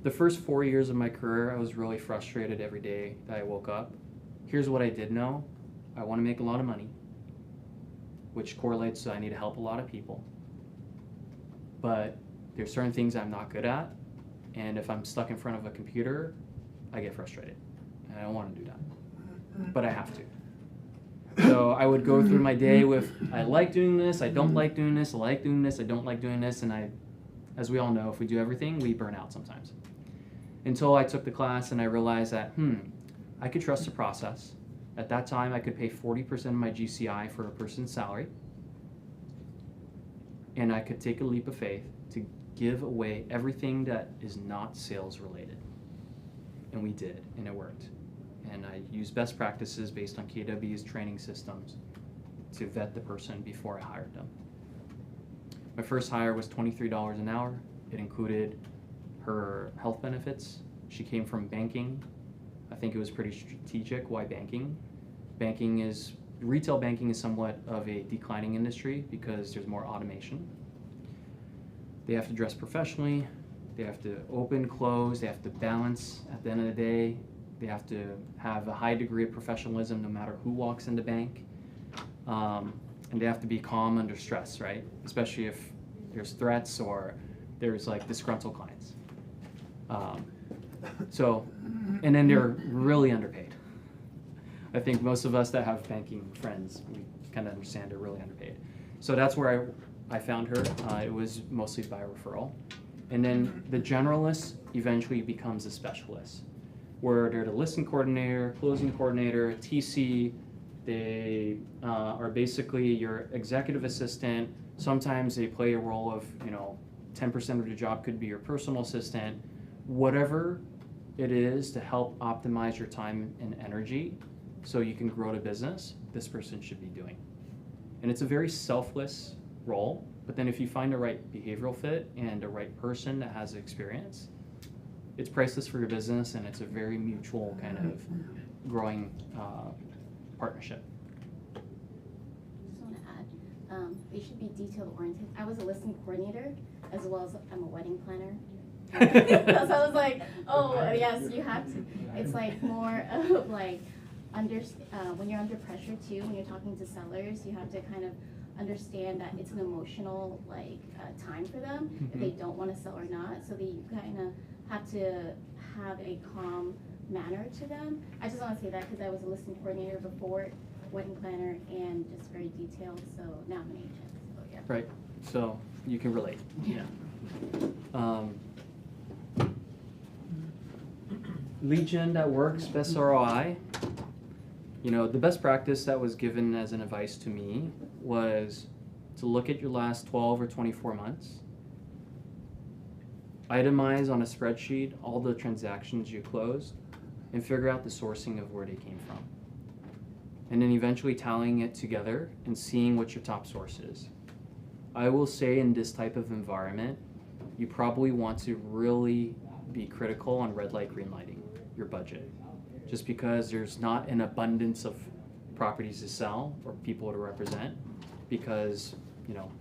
The first 4 years of my career, I was really frustrated every day that I woke up. Here's what I did know. I want to make a lot of money, which correlates to I need to help a lot of people. But there's certain things I'm not good at, and if I'm stuck in front of a computer, I get frustrated. And I don't want to do that, but I have to. So I would go through my day with, I like doing this, I don't like doing this, I like doing this, I don't like doing this, and as we all know, if we do everything, we burn out sometimes. Until I took the class and I realized that, I could trust the process. At that time, I could pay 40% of my GCI for a person's salary, and I could take a leap of faith to give away everything that is not sales related. And we did, and it worked. And I used best practices based on KW's training systems to vet the person before I hired them. My first hire was $23 an hour. It included her health benefits. She came from banking. I think it was pretty strategic. Why banking? Retail banking is somewhat of a declining industry because there's more automation. They have to dress professionally. They have to open, close. They have to balance at the end of the day. They have to have a high degree of professionalism no matter who walks in the bank. And they have to be calm under stress, right? Especially if there's threats or there's like disgruntled clients. And then they're really underpaid. I think most of us that have banking friends, we kind of understand they're really underpaid. So that's where I found her. It was mostly by referral. And then the generalist eventually becomes a specialist, where they're the listing coordinator, closing coordinator, TC. They are basically your executive assistant. Sometimes they play a role of, 10% of the job could be your personal assistant. Whatever it is to help optimize your time and energy so you can grow the business, this person should be doing. And it's a very selfless role, but then if you find the right behavioral fit and the right person that has experience, it's priceless for your business, and it's a very mutual kind of growing partnership. Just want to add, they should be detail oriented. I was a listing coordinator as well as I'm a wedding planner. So I was like, oh yes, you have to. It's like more of like when you're under pressure too, when you're talking to sellers, you have to kind of understand that it's an emotional time for them if they don't want to sell or not. So they kind of have to have a calm manner to them. I just want to say that because I was a listing coordinator before, wedding planner, and just very detailed. So now I'm an agent. So yeah. Right. So you can relate. Yeah. Lead gen that works, best ROI. You know, the best practice that was given as an advice to me was to look at your last 12 or 24 months, itemize on a spreadsheet all the transactions you closed, and figure out the sourcing of where they came from. And then eventually tallying it together and seeing what your top source is. I will say in this type of environment, you probably want to really be critical on red light, green lighting your budget. Just because there's not an abundance of properties to sell or people to represent, because, you know,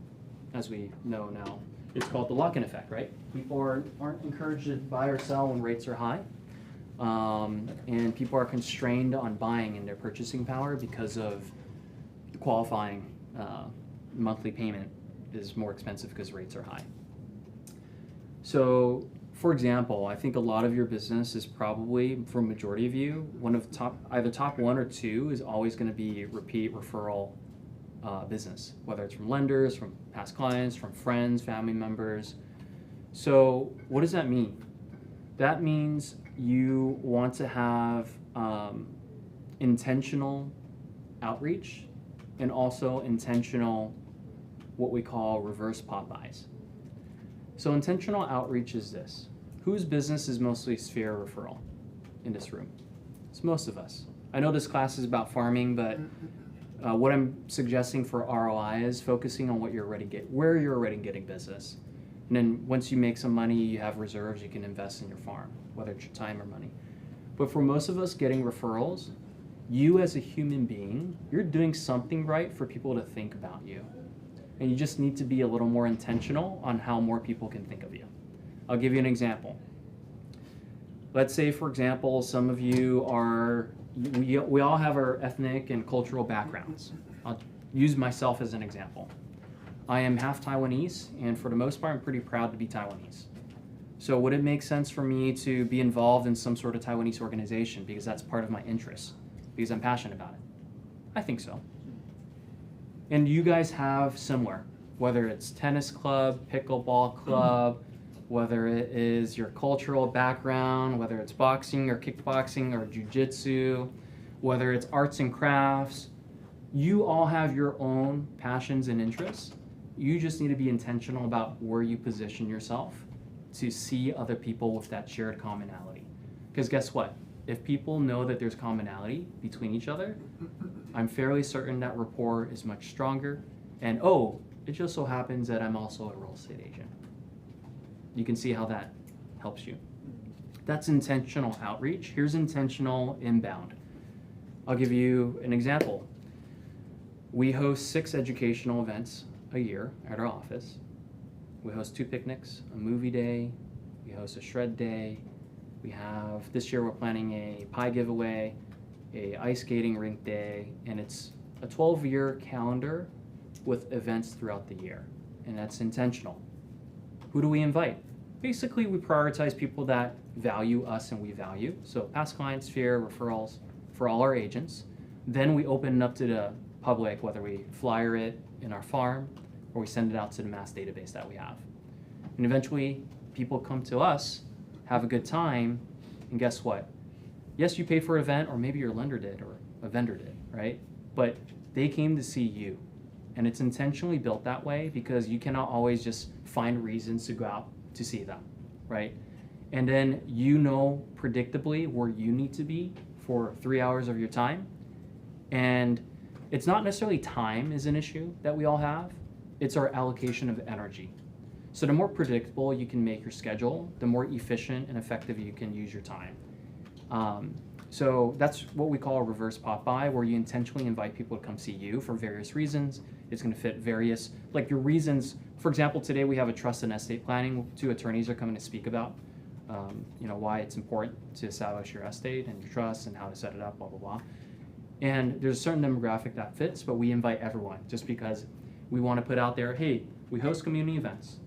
as we know now, it's called the lock-in effect, right? People aren't encouraged to buy or sell when rates are high. And people are constrained on buying in their purchasing power because of the qualifying monthly payment is more expensive because rates are high. So, for example, I think a lot of your business is probably, for a majority of you, one of either top one or two is always going to be repeat referral business, whether it's from lenders, from past clients, from friends, family members. So what does that mean? That means you want to have intentional outreach and also intentional, what we call reverse Popeyes. So intentional outreach is this. Whose business is mostly sphere referral in this room? It's most of us. I know this class is about farming, but what I'm suggesting for ROI is focusing on where you're already getting business. And then once you make some money, you have reserves, you can invest in your farm, whether it's your time or money. But for most of us getting referrals, you as a human being, you're doing something right for people to think about you. And you just need to be a little more intentional on how more people can think of you. I'll give you an example. Let's say, for example, some of you we all have our ethnic and cultural backgrounds. I'll use myself as an example. I am half Taiwanese, and for the most part, I'm pretty proud to be Taiwanese. So would it make sense for me to be involved in some sort of Taiwanese organization because that's part of my interest, because I'm passionate about it? I think so. And you guys have similar, whether it's tennis club, pickleball club, whether it is your cultural background, whether it's boxing or kickboxing or jiu-jitsu, whether it's arts and crafts, you all have your own passions and interests. You just need to be intentional about where you position yourself to see other people with that shared commonality. Because guess what? If people know that there's commonality between each other, I'm fairly certain that rapport is much stronger. And it just so happens that I'm also a real estate agent. You can see how that helps you. That's intentional outreach. Here's intentional inbound. I'll give you an example. We host 6 educational events a year at our office. We host 2 picnics, a movie day, we host a shred day. This year we're planning a pie giveaway, a ice skating rink day, and it's a 12-year calendar with events throughout the year, and that's intentional. Who do we invite? Basically, we prioritize people that value us and we value. So past clients, sphere, referrals for all our agents. Then we open it up to the public, whether we flyer it in our farm or we send it out to the mass database that we have. And eventually, people come to us, have a good time, and guess what? Yes, you pay for an event, or maybe your lender did, or a vendor did, right? But they came to see you. And it's intentionally built that way because you cannot always just find reasons to go out to see them, right? and then you know predictably where you need to be for 3 hours of your time. And it's not necessarily time is an issue that we all have, it's our allocation of energy. So the more predictable you can make your schedule, the more efficient and effective you can use your time. So that's what we call a reverse pop-by, where you intentionally invite people to come see you for various reasons. It's going to fit various, like your reasons. For example, today we have a trust and estate planning. 2 attorneys are coming to speak about, why it's important to establish your estate and your trust and how to set it up, blah, blah, blah. And there's a certain demographic that fits, but we invite everyone just because we want to put out there, hey, we host community events.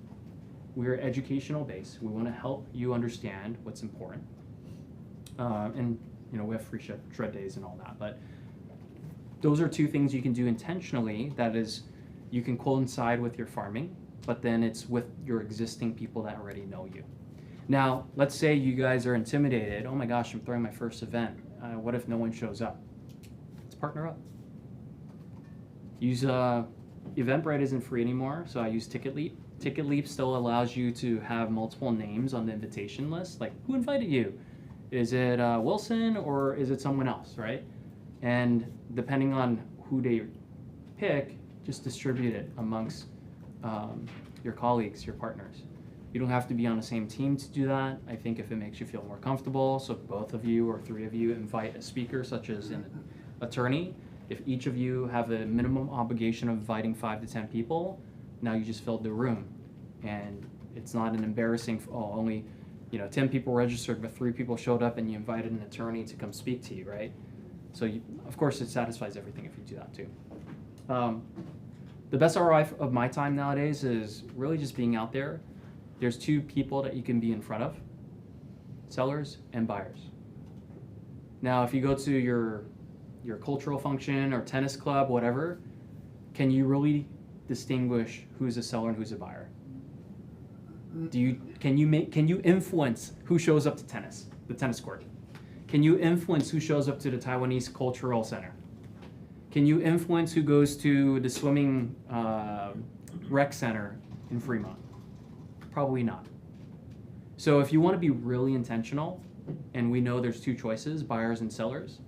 We're educational based. We want to help you understand what's important. And we have free shred days and all that. But those are 2 things you can do intentionally. That is, you can coincide with your farming, but then it's with your existing people that already know you. Now, let's say you guys are intimidated. Oh my gosh, I'm throwing my first event. What if no one shows up? Let's partner up. Use Eventbrite isn't free anymore, so I use TicketLeap. TicketLeap still allows you to have multiple names on the invitation list. Like, who invited you? Is it Wilson or is it someone else, right? And depending on who they pick, just distribute it amongst your colleagues, your partners. You don't have to be on the same team to do that. I think if it makes you feel more comfortable, so both of you or 3 of you invite a speaker, such as an attorney. If each of you have a minimum obligation of inviting 5 to 10 people, now you just filled the room. And it's not an embarrassing, only 10 people registered, but 3 people showed up and you invited an attorney to come speak to you, right? So of course it satisfies everything if you do that too. The best ROI of my time nowadays is really just being out there. There's 2 people that you can be in front of, sellers and buyers. Now, if you go to your cultural function or tennis club, whatever, can you really distinguish who's a seller and who's a buyer? Can you influence who shows up to the tennis court? Can you influence who shows up to the Taiwanese Cultural Center? Can you influence who goes to the swimming rec center in Fremont? Probably not. So if you want to be really intentional, and we know there's 2 choices, buyers and sellers,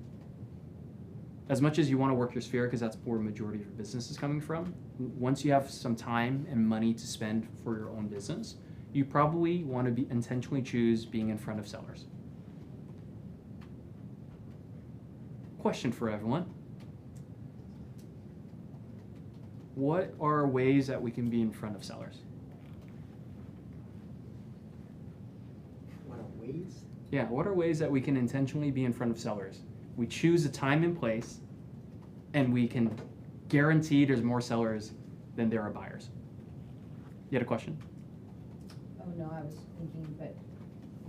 as much as you want to work your sphere, because that's where the majority of your business is coming from, once you have some time and money to spend for your own business, you probably want to intentionally choose being in front of sellers. Question for everyone. What are ways that we can be in front of sellers? What are ways? Yeah, what are ways that we can intentionally be in front of sellers? We choose a time and place, and we can guarantee there's more sellers than there are buyers. You had a question? Oh, no, I was thinking, but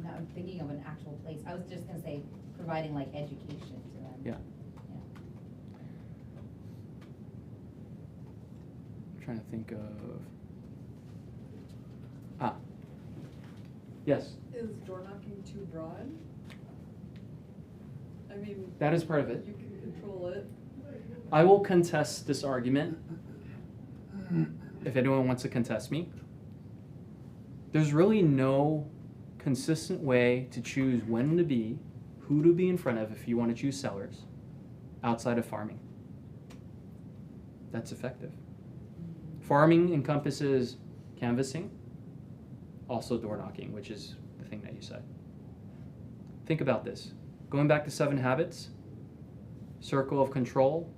now I'm thinking of an actual place. I was just gonna say, providing like education to them. Yeah. I'm trying to think of. Yes. Is door knocking too broad? I mean. That is part of it. You can control it. I will contest this argument if anyone wants to contest me. There's really no consistent way to choose when to be, who to be in front of if you want to choose sellers outside of farming. That's effective. Farming encompasses canvassing, also door knocking, which is the thing that you said. Think about this. Going back to 7 habits, circle of control,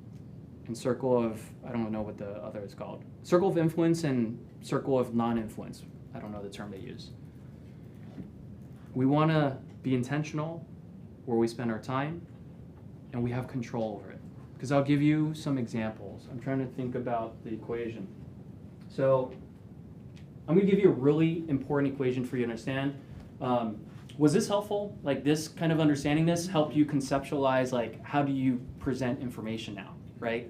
and circle of, I don't know what the other is called. Circle of influence and circle of non-influence. I don't know the term they use. We want to be intentional where we spend our time, and we have control over it. Because I'll give you some examples. I'm trying to think about the equation. So I'm going to give you a really important equation for you to understand. Was this helpful? Like this kind of understanding this help you conceptualize like how do you present information now, right?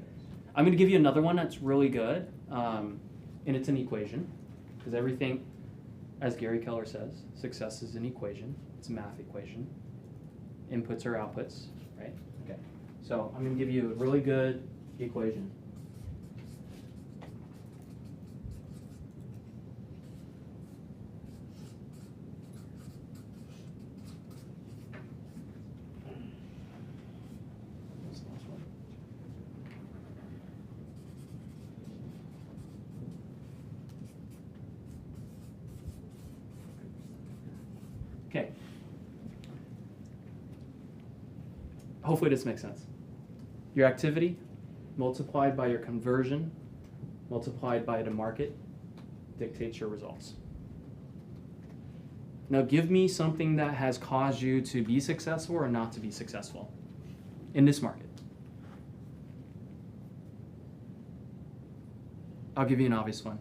I'm going to give you another one that's really good, and it's an equation, because everything, as Gary Keller says, success is an equation. It's a math equation. Inputs are outputs, right? Okay. So I'm going to give you a really good equation. Okay. Hopefully this makes sense. Your activity multiplied by your conversion multiplied by the market dictates your results. Now give me something that has caused you to be successful or not to be successful in this market. I'll give you an obvious one.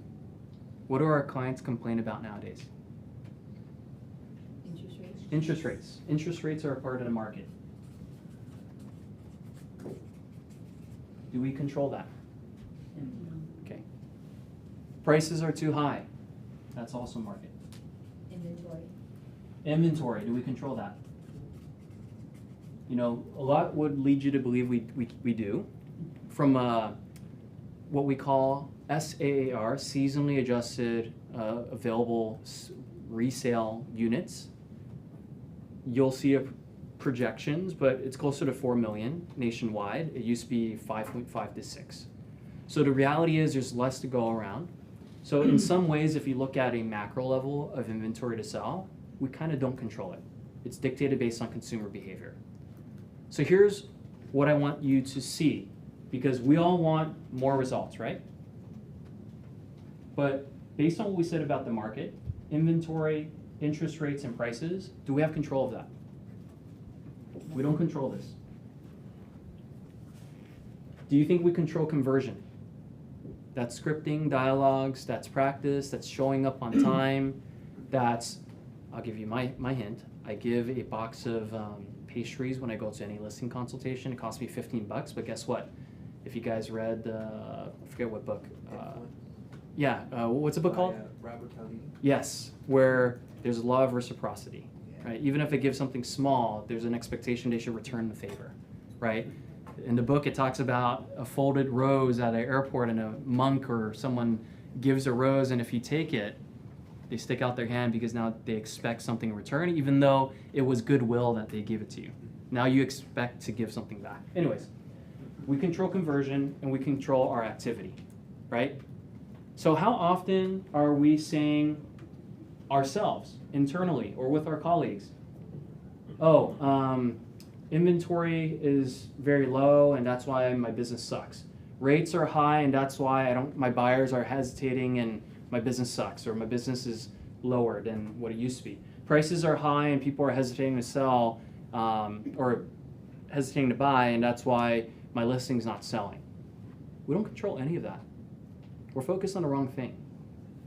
What do our clients complain about nowadays? Interest rates? Interest rates. Interest rates are a part of the market. Do we control that? Okay. Prices are too high. That's also market. Inventory. Inventory, do we control that? You know, a lot would lead you to believe we do. From what we call SAAR, seasonally adjusted available resale units, you'll see projections, but it's closer to 4 million nationwide. It used to be 5.5 to 6. So the reality is there's less to go around. So in some ways, if you look at a macro level of inventory to sell, we kind of don't control it. It's dictated based on consumer behavior. So here's what I want you to see, because we all want more results, right? But based on what we said about the market, inventory, interest rates, and prices, do we have control of that? We don't control this. Do you think we control conversion? That's scripting, dialogues, that's practice, that's showing up on time, that's, I'll give you my hint. I give a box of pastries when I go to any listing consultation. It costs me $15, but guess what? If you guys read, I forget what book. What's the book called? Robert Cialdini. Yes, where there's a law of reciprocity, right? Even if I give something small, there's an expectation they should return the favor, right? In the book, it talks about a folded rose at an airport, and a monk or someone gives a rose, and if you take it, they stick out their hand because now they expect something in return, even though it was goodwill that they gave it to you. Now you expect to give something back. Anyways, we control conversion and we control our activity, right? So how often are we saying ourselves internally or with our colleagues, inventory is very low and that's why my business sucks. Rates are high and that's why my buyers are hesitating and my business sucks, or my business is lower than what it used to be. Prices are high and people are hesitating to sell or hesitating to buy, and that's why my listing's not selling. We don't control any of that. We're focused on the wrong thing.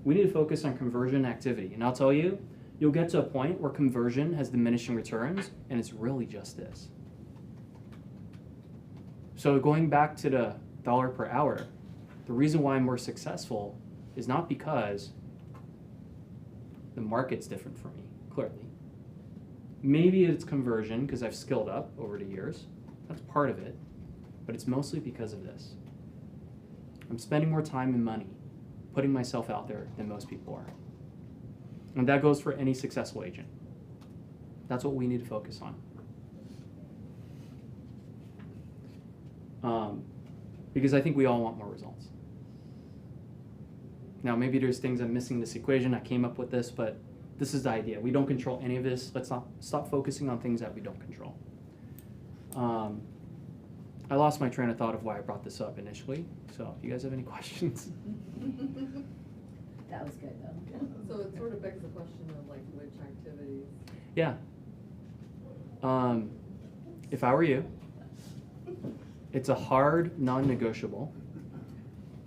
We need to focus on conversion activity. And I'll tell you, you'll get to a point where conversion has diminishing returns, and it's really just this. So going back to the dollar per hour, the reason why I'm more successful is not because the market's different for me, clearly. Maybe it's conversion because I've skilled up over the years. That's part of it. But it's mostly because of this. I'm spending more time and money putting myself out there than most people are. And that goes for any successful agent. That's what we need to focus on. Because I think we all want more results. Now, maybe there's things I'm missing in this equation. I came up with this, but this is the idea. We don't control any of this. Let's stop focusing on things that we don't control. I lost my train of thought of why I brought this up initially. So if you guys have any questions. That was good though. So it sort of begs the question of like which activities. Yeah. If I were you, it's a hard non-negotiable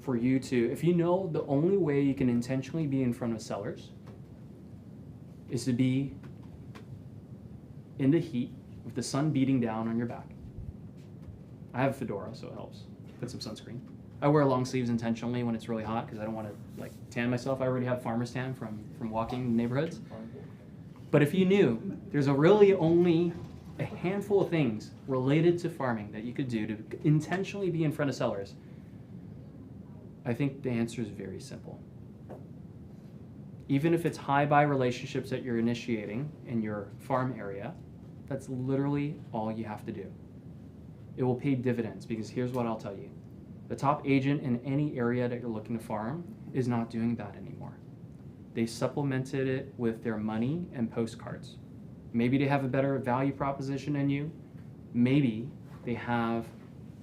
for you to, if you know the only way you can intentionally be in front of sellers is to be in the heat with the sun beating down on your back. I have a fedora, so it helps. Put some sunscreen. I wear long sleeves intentionally when it's really hot because I don't want to like tan myself. I already have farmer's tan from walking neighborhoods. But if you knew there's really only a handful of things related to farming that you could do to intentionally be in front of sellers, I think the answer is very simple. Even if it's high buy relationships that you're initiating in your farm area, that's literally all you have to do. It will pay dividends because here's what I'll tell you. The top agent in any area that you're looking to farm is not doing that anymore. They supplemented it with their money and postcards. Maybe they have a better value proposition than you. Maybe they have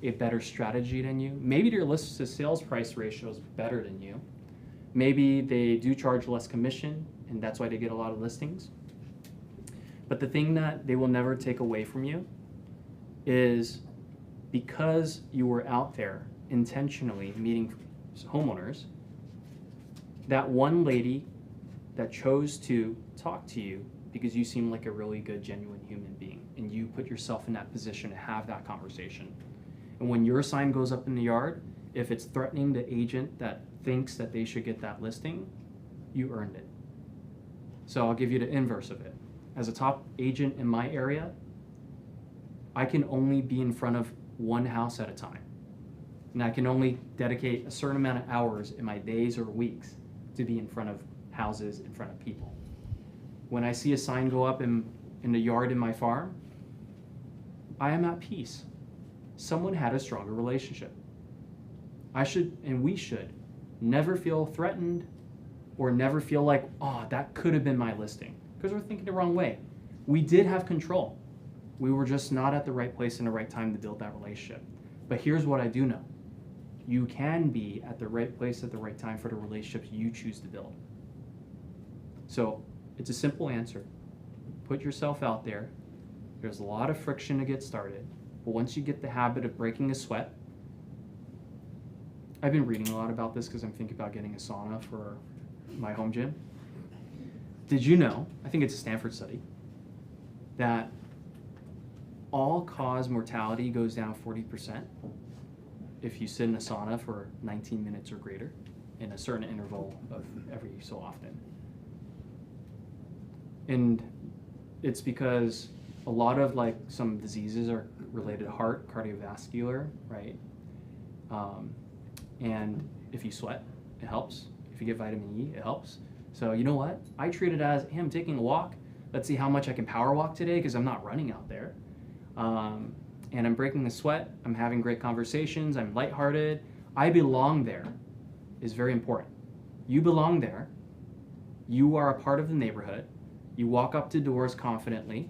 a better strategy than you. Maybe their list to sales price ratio is better than you. Maybe they do charge less commission, and that's why they get a lot of listings. But the thing that they will never take away from you is because you were out there intentionally meeting homeowners, that one lady that chose to talk to you because you seem like a really good, genuine human being, and you put yourself in that position to have that conversation. And when your sign goes up in the yard, if it's threatening the agent that thinks that they should get that listing, you earned it. So I'll give you the inverse of it. As a top agent in my area, I can only be in front of one house at a time. And I can only dedicate a certain amount of hours in my days or weeks to be in front of houses, in front of people. When I see a sign go up in the yard in my farm, I am at peace. Someone had a stronger relationship. I should, and we should, never feel threatened or never feel like, oh, that could have been my listing. Because we're thinking the wrong way. We did have control. We were just not at the right place and the right time to build that relationship. But here's what I do know. You can be at the right place at the right time for the relationships you choose to build. So it's a simple answer. Put yourself out there. There's a lot of friction to get started. But once you get the habit of breaking a sweat, I've been reading a lot about this because I'm thinking about getting a sauna for my home gym. Did you know, I think it's a Stanford study, that all-cause mortality goes down 40% if you sit in a sauna for 19 minutes or greater in a certain interval of every so often. And it's because a lot of like some diseases are related to heart, cardiovascular, right? And if you sweat, it helps. If you get vitamin E, it helps. So you know what? I treat it as, hey, I'm taking a walk. Let's see how much I can power walk today because I'm not running out there. And I'm breaking the sweat. I'm having great conversations. I'm lighthearted. I belong there is very important. You belong there. You are a part of the neighborhood. You walk up to doors confidently.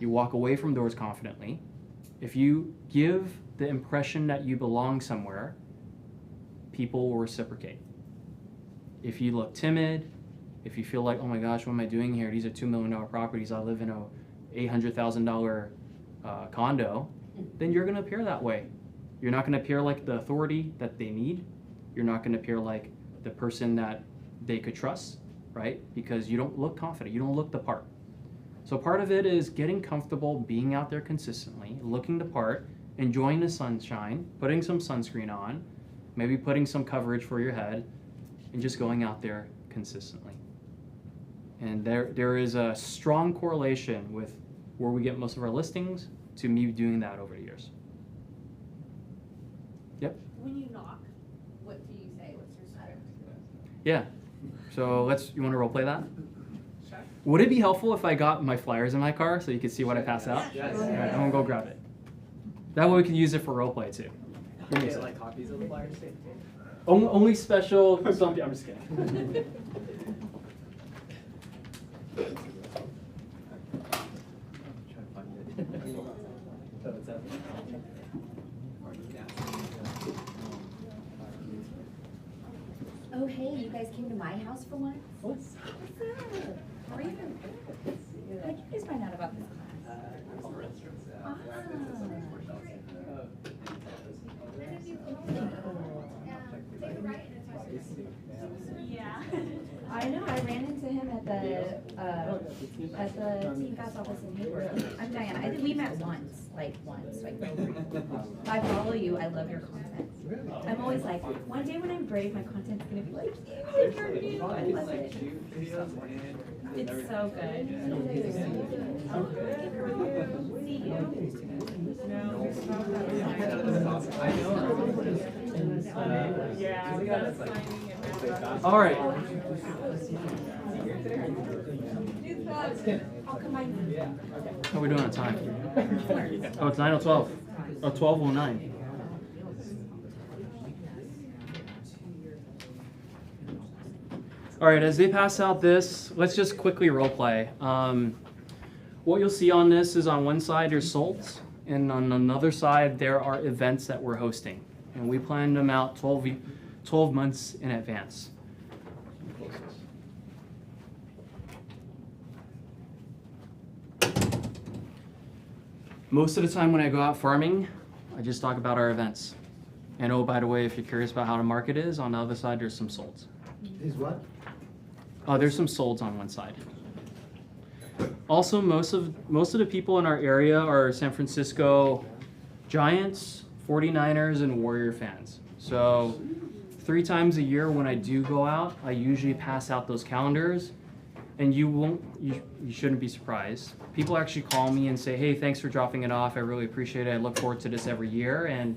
You walk away from doors confidently. If you give the impression that you belong somewhere, people will reciprocate. If you look timid, if you feel like, oh my gosh, what am I doing here? These are $2 million properties. I live in a $800,000 condo, then you're going to appear that way. You're not going to appear like the authority that they need. You're not going to appear like the person that they could trust, right? Because you don't look confident. You don't look the part. So part of it is getting comfortable being out there consistently, looking the part, enjoying the sunshine, putting some sunscreen on, maybe putting some coverage for your head, and just going out there consistently. And there is a strong correlation with where we get most of our listings to me doing that over the years. Yep. When you knock, what do you say? What's your script? Yeah. So you want to role play that? Sure. Would it be helpful if I got my flyers in my car so you could see what I pass out? Yes. All right, I'm gonna go grab it. That way we can use it for role play too. Give me a Get sec. like copies of the flyers? Only special something. I'm just kidding. Oh, hey, you guys came to my house for once? What's up? How are you? How did you guys find out about this class? Yeah. I know, I ran into him at the TCAS office in Hayward. I'm Diana, we met once, like I follow you, I love your content. I'm always like, one day when I'm brave, my content's gonna be like you, I love it. It's so good. See All right. I'll come by. How are we doing on time? Oh, it's 9:12. Oh, 12:09. All right, as they pass out this, let's just quickly role play. what you'll see on this is on one side there's solds, and on another side there are events that we're hosting. And we plan them out 12 months in advance. Most of the time when I go out farming, I just talk about our events. And oh, by the way, if you're curious about how the market is, on the other side there's some solds. Is what? Oh, there's some solds on one side. Also, most of the people in our area are San Francisco Giants, 49ers, and Warrior fans. So 3 times a year when I do go out, I usually pass out those calendars, and you shouldn't be surprised. People actually call me and say, hey, thanks for dropping it off. I really appreciate it. I look forward to this every year, and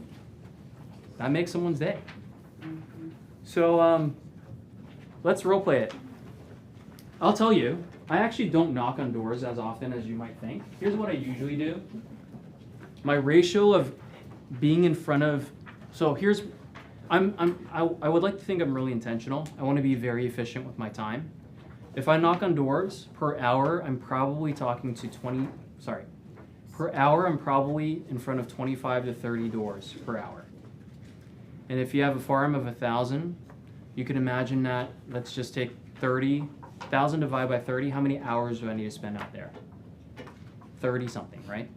that makes someone's day. So let's role play it. I'll tell you, I actually don't knock on doors as often as you might think. Here's what I usually do. My ratio of being in front of, so here's, I would like to think I'm really intentional. I want to be very efficient with my time. If I knock on doors per hour, I'm probably talking to per hour, I'm probably in front of 25 to 30 doors per hour. And if you have a farm of 1,000, you can imagine that, let's just take 30,000 divided by 30, how many hours do I need to spend out there? 30 something, right?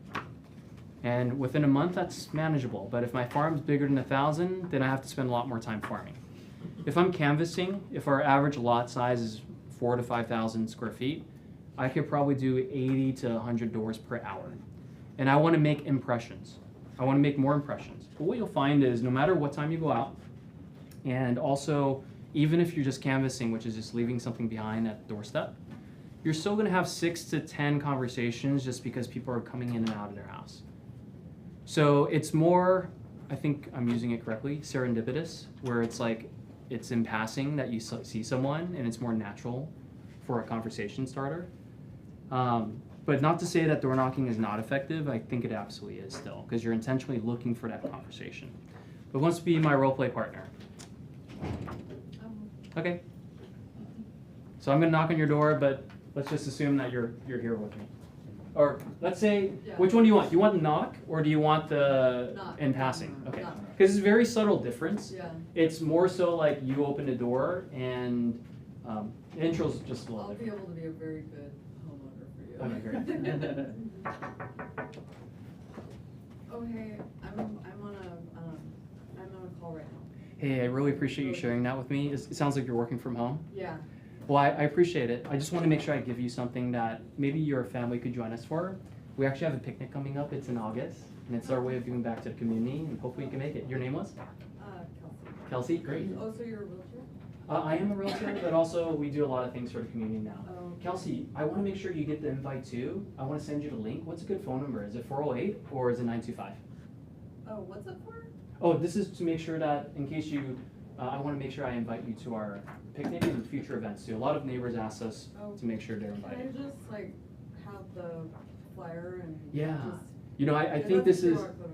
And within a month, that's manageable. But if my farm's bigger than 1,000, then I have to spend a lot more time farming. If I'm canvassing, if our average lot size is 4,000 to 5,000 square feet, I could probably do 80 to 100 doors per hour. And I want to make impressions. I want to make more impressions. But what you'll find is no matter what time you go out, and also even if you're just canvassing, which is just leaving something behind at the doorstep, you're still going to have 6 to 10 conversations just because people are coming in and out of their house. So it's more, I think I'm using it correctly, serendipitous, where it's like it's in passing that you see someone and it's more natural for a conversation starter. But not to say that door knocking is not effective. I think it absolutely is still, because you're intentionally looking for that conversation. But who wants to be my role play partner? Okay. So I'm gonna knock on your door, but let's just assume that you're here with me. Or let's say, Yeah. which one do you want? Do you want the knock or do you want the Knock. in passing? Okay. Knock. Because it's a very subtle difference. Yeah, It's more so like you open the door and the intro's just a little I'll be different. able to be a very good homeowner for you. Okay, great. Oh, hey, I'm on a call right now. Hey, I really appreciate you sharing that with me. It sounds like you're working from home. Yeah, Well, I appreciate it. I just want to make sure I give you something that maybe your family could join us for. We actually have a picnic coming up. It's in August, and it's our way of giving back to the community, and hopefully you can make it. Your name was? Kelsey. Kelsey? Great. Oh, so you're a realtor? I am a realtor, but also we do a lot of things for the community now. Oh. Kelsey, I want to make sure you get the invite too. I want to send you the link. What's a good phone number? Is it 408 or is it 925? Oh, what's it for? Oh, this is to make sure that in case you, I want to make sure I invite you to our picnic and future events too. A lot of neighbors ask us to make sure they're Can I invited. just like have the flyer and Yeah. just? You know, I Yeah, think that's this is, QR code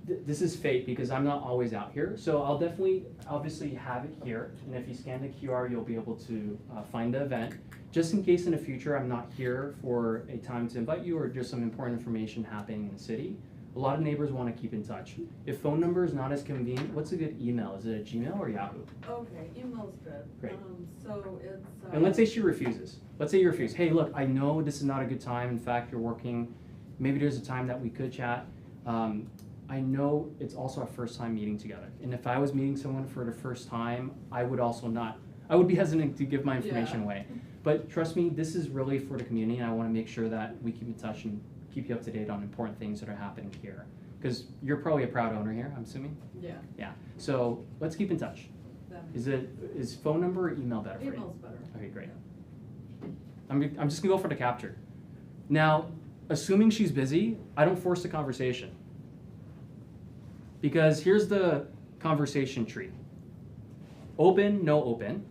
on. this is fate because I'm not always out here. So I'll definitely, obviously have it here. And if you scan the QR, you'll be able to find the event. Just in case in the future I'm not here for a time to invite you or just some important information happening in the city. A lot of neighbors want to keep in touch. If phone number is not as convenient, what's a good email? Is it a Gmail or Yahoo? Okay, email's good. Great. So it's. And let's say she refuses. Let's say you refuse. Hey, look, I know this is not a good time. In fact, you're working. Maybe there's a time that we could chat. I know it's also our first time meeting together. And if I was meeting someone for the first time, I would also not, I would be hesitant to give my information Yeah. away. But trust me, this is really for the community, and I want to make sure that we keep in touch and keep you up to date on important things that are happening here. Because you're probably a proud owner here, I'm assuming? Yeah, Yeah. So let's keep in touch. that Is phone number or email better for you? email's better. Okay, great. I'm just gonna go for the capture. Now, assuming she's busy, I don't force the conversation. Because here's the conversation tree. Open, no open.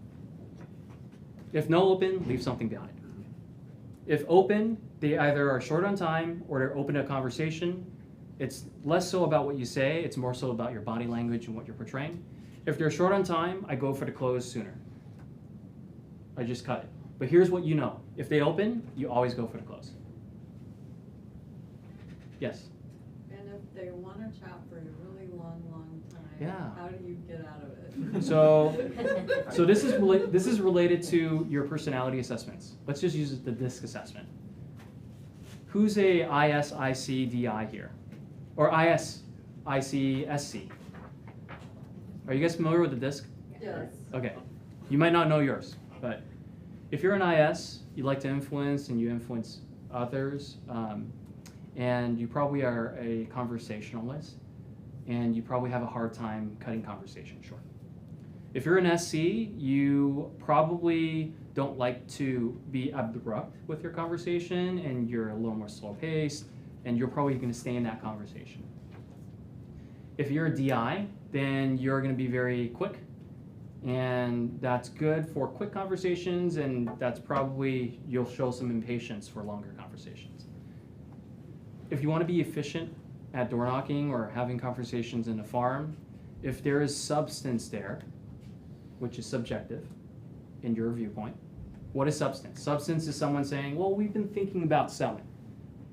If no open, leave something behind. If open, they either are short on time or they're open to a conversation. It's less so about what you say, it's more so about your body language and what you're portraying. If they're short on time, I go for the close sooner. I just cut it. But here's what you know. If they open, you always go for the close. Yes. And if they wanna chat for a really long time, Yeah. how do you get out of it? So this is related to your personality assessments. Let's just use the DISC assessment. Who's a ISICDI here? Or ISICSC? Are you guys familiar with the DISC? Yes. Okay. You might not know yours, but if you're an IS, you like to influence and you influence others, and you probably are a conversationalist, and you probably have a hard time cutting conversation short. If you're an SC, you probably don't like to be abrupt with your conversation, and you're a little more slow paced, and you're probably going to stay in that conversation. If you're a DI, then you're going to be very quick, and that's good for quick conversations, and that's probably, you'll show some impatience for longer conversations. If you want to be efficient at door knocking or having conversations in a farm, if there is substance there, which is subjective in your viewpoint, what is substance? Substance is someone saying, well, we've been thinking about selling.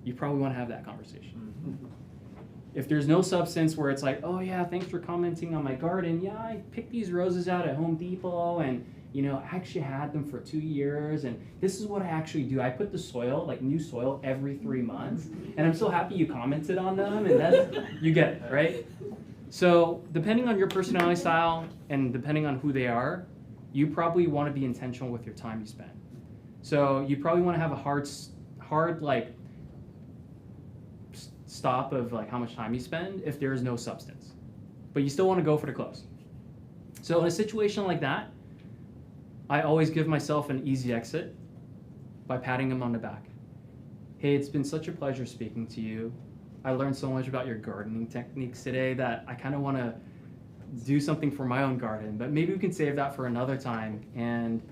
You probably want to have that conversation. If there's no substance where it's like, oh yeah, thanks for commenting on my garden. Yeah, I picked these roses out at Home Depot, and you know, I actually had them for 2 years, and this is what I actually do. I put the soil, like new soil, every 3 months, and I'm so happy you commented on them, and that's, you get it, right? So depending on your personality style and depending on who they are, you probably want to be intentional with your time you spend. So you probably want to have a hard like stop of like how much time you spend if there is no substance, but you still want to go for the close. So in a situation like that, I always give myself an easy exit by patting him on the back. Hey, it's been such a pleasure speaking to you. I learned so much about your gardening techniques today that I kind of want to do something for my own garden, but maybe we can save that for another time, and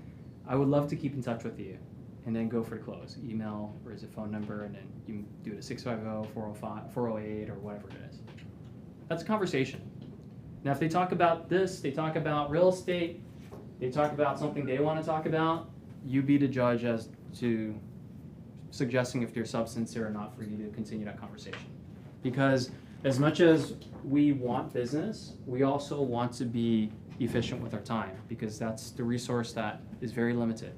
I would love to keep in touch with you. And then go for the close, email or is it phone number, and then you can do it at 650-405, 408 or whatever it is. That's a conversation. Now if they talk about this, they talk about real estate, they talk about something they want to talk about, you be the judge as to suggesting if there's substance there or not for you to continue that conversation. Because as much as we want business, we also want to be efficient with our time, because that's the resource that is very limited.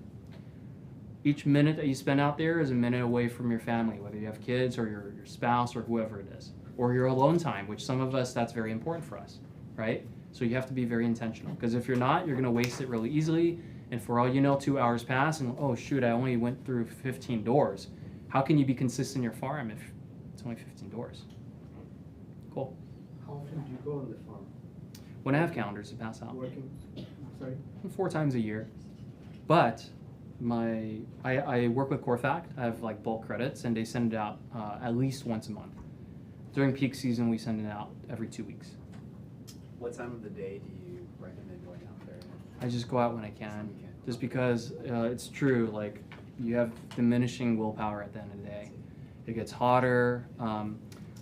Each minute that you spend out there is a minute away from your family, whether you have kids or your spouse or whoever it is, or your alone time, which some of us, that's very important for us, right? So you have to be very intentional, because if you're not, you're going to waste it really easily, and for all you know, 2 hours pass, and oh shoot, I only went through 15 doors. How can you be consistent in your farm if it's only 15 doors? Cool. How often do you go on the farm? When I have calendars to pass out. Working, sorry? 4 times a year. But I work with Corfact. I have like bulk credits, and they send it out at least once a month. During peak season, we send it out every 2 weeks. What time of the day do you recommend going out there? I just go out when I can, just because it's true, like you have diminishing willpower at the end of the day. It gets hotter.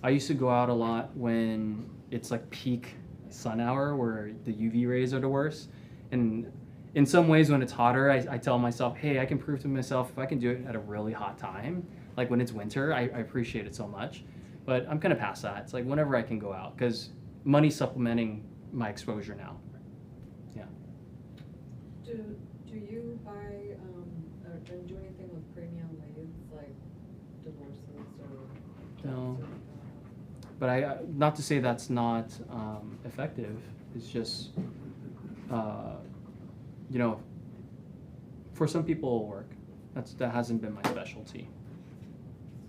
I used to go out a lot when it's like peak sun hour where the UV rays are the worst. And in some ways when it's hotter, I tell myself, hey, I can prove to myself if I can do it at a really hot time, like when it's winter, I appreciate it so much. But I'm kind of past that. It's like whenever I can go out, because money's supplementing my exposure now. Yeah. Do you buy, or do anything with premium leads, like divorces or? No. deaths or, But not to say that's not effective. It's just, you know, for some people it'll work. That hasn't been my specialty.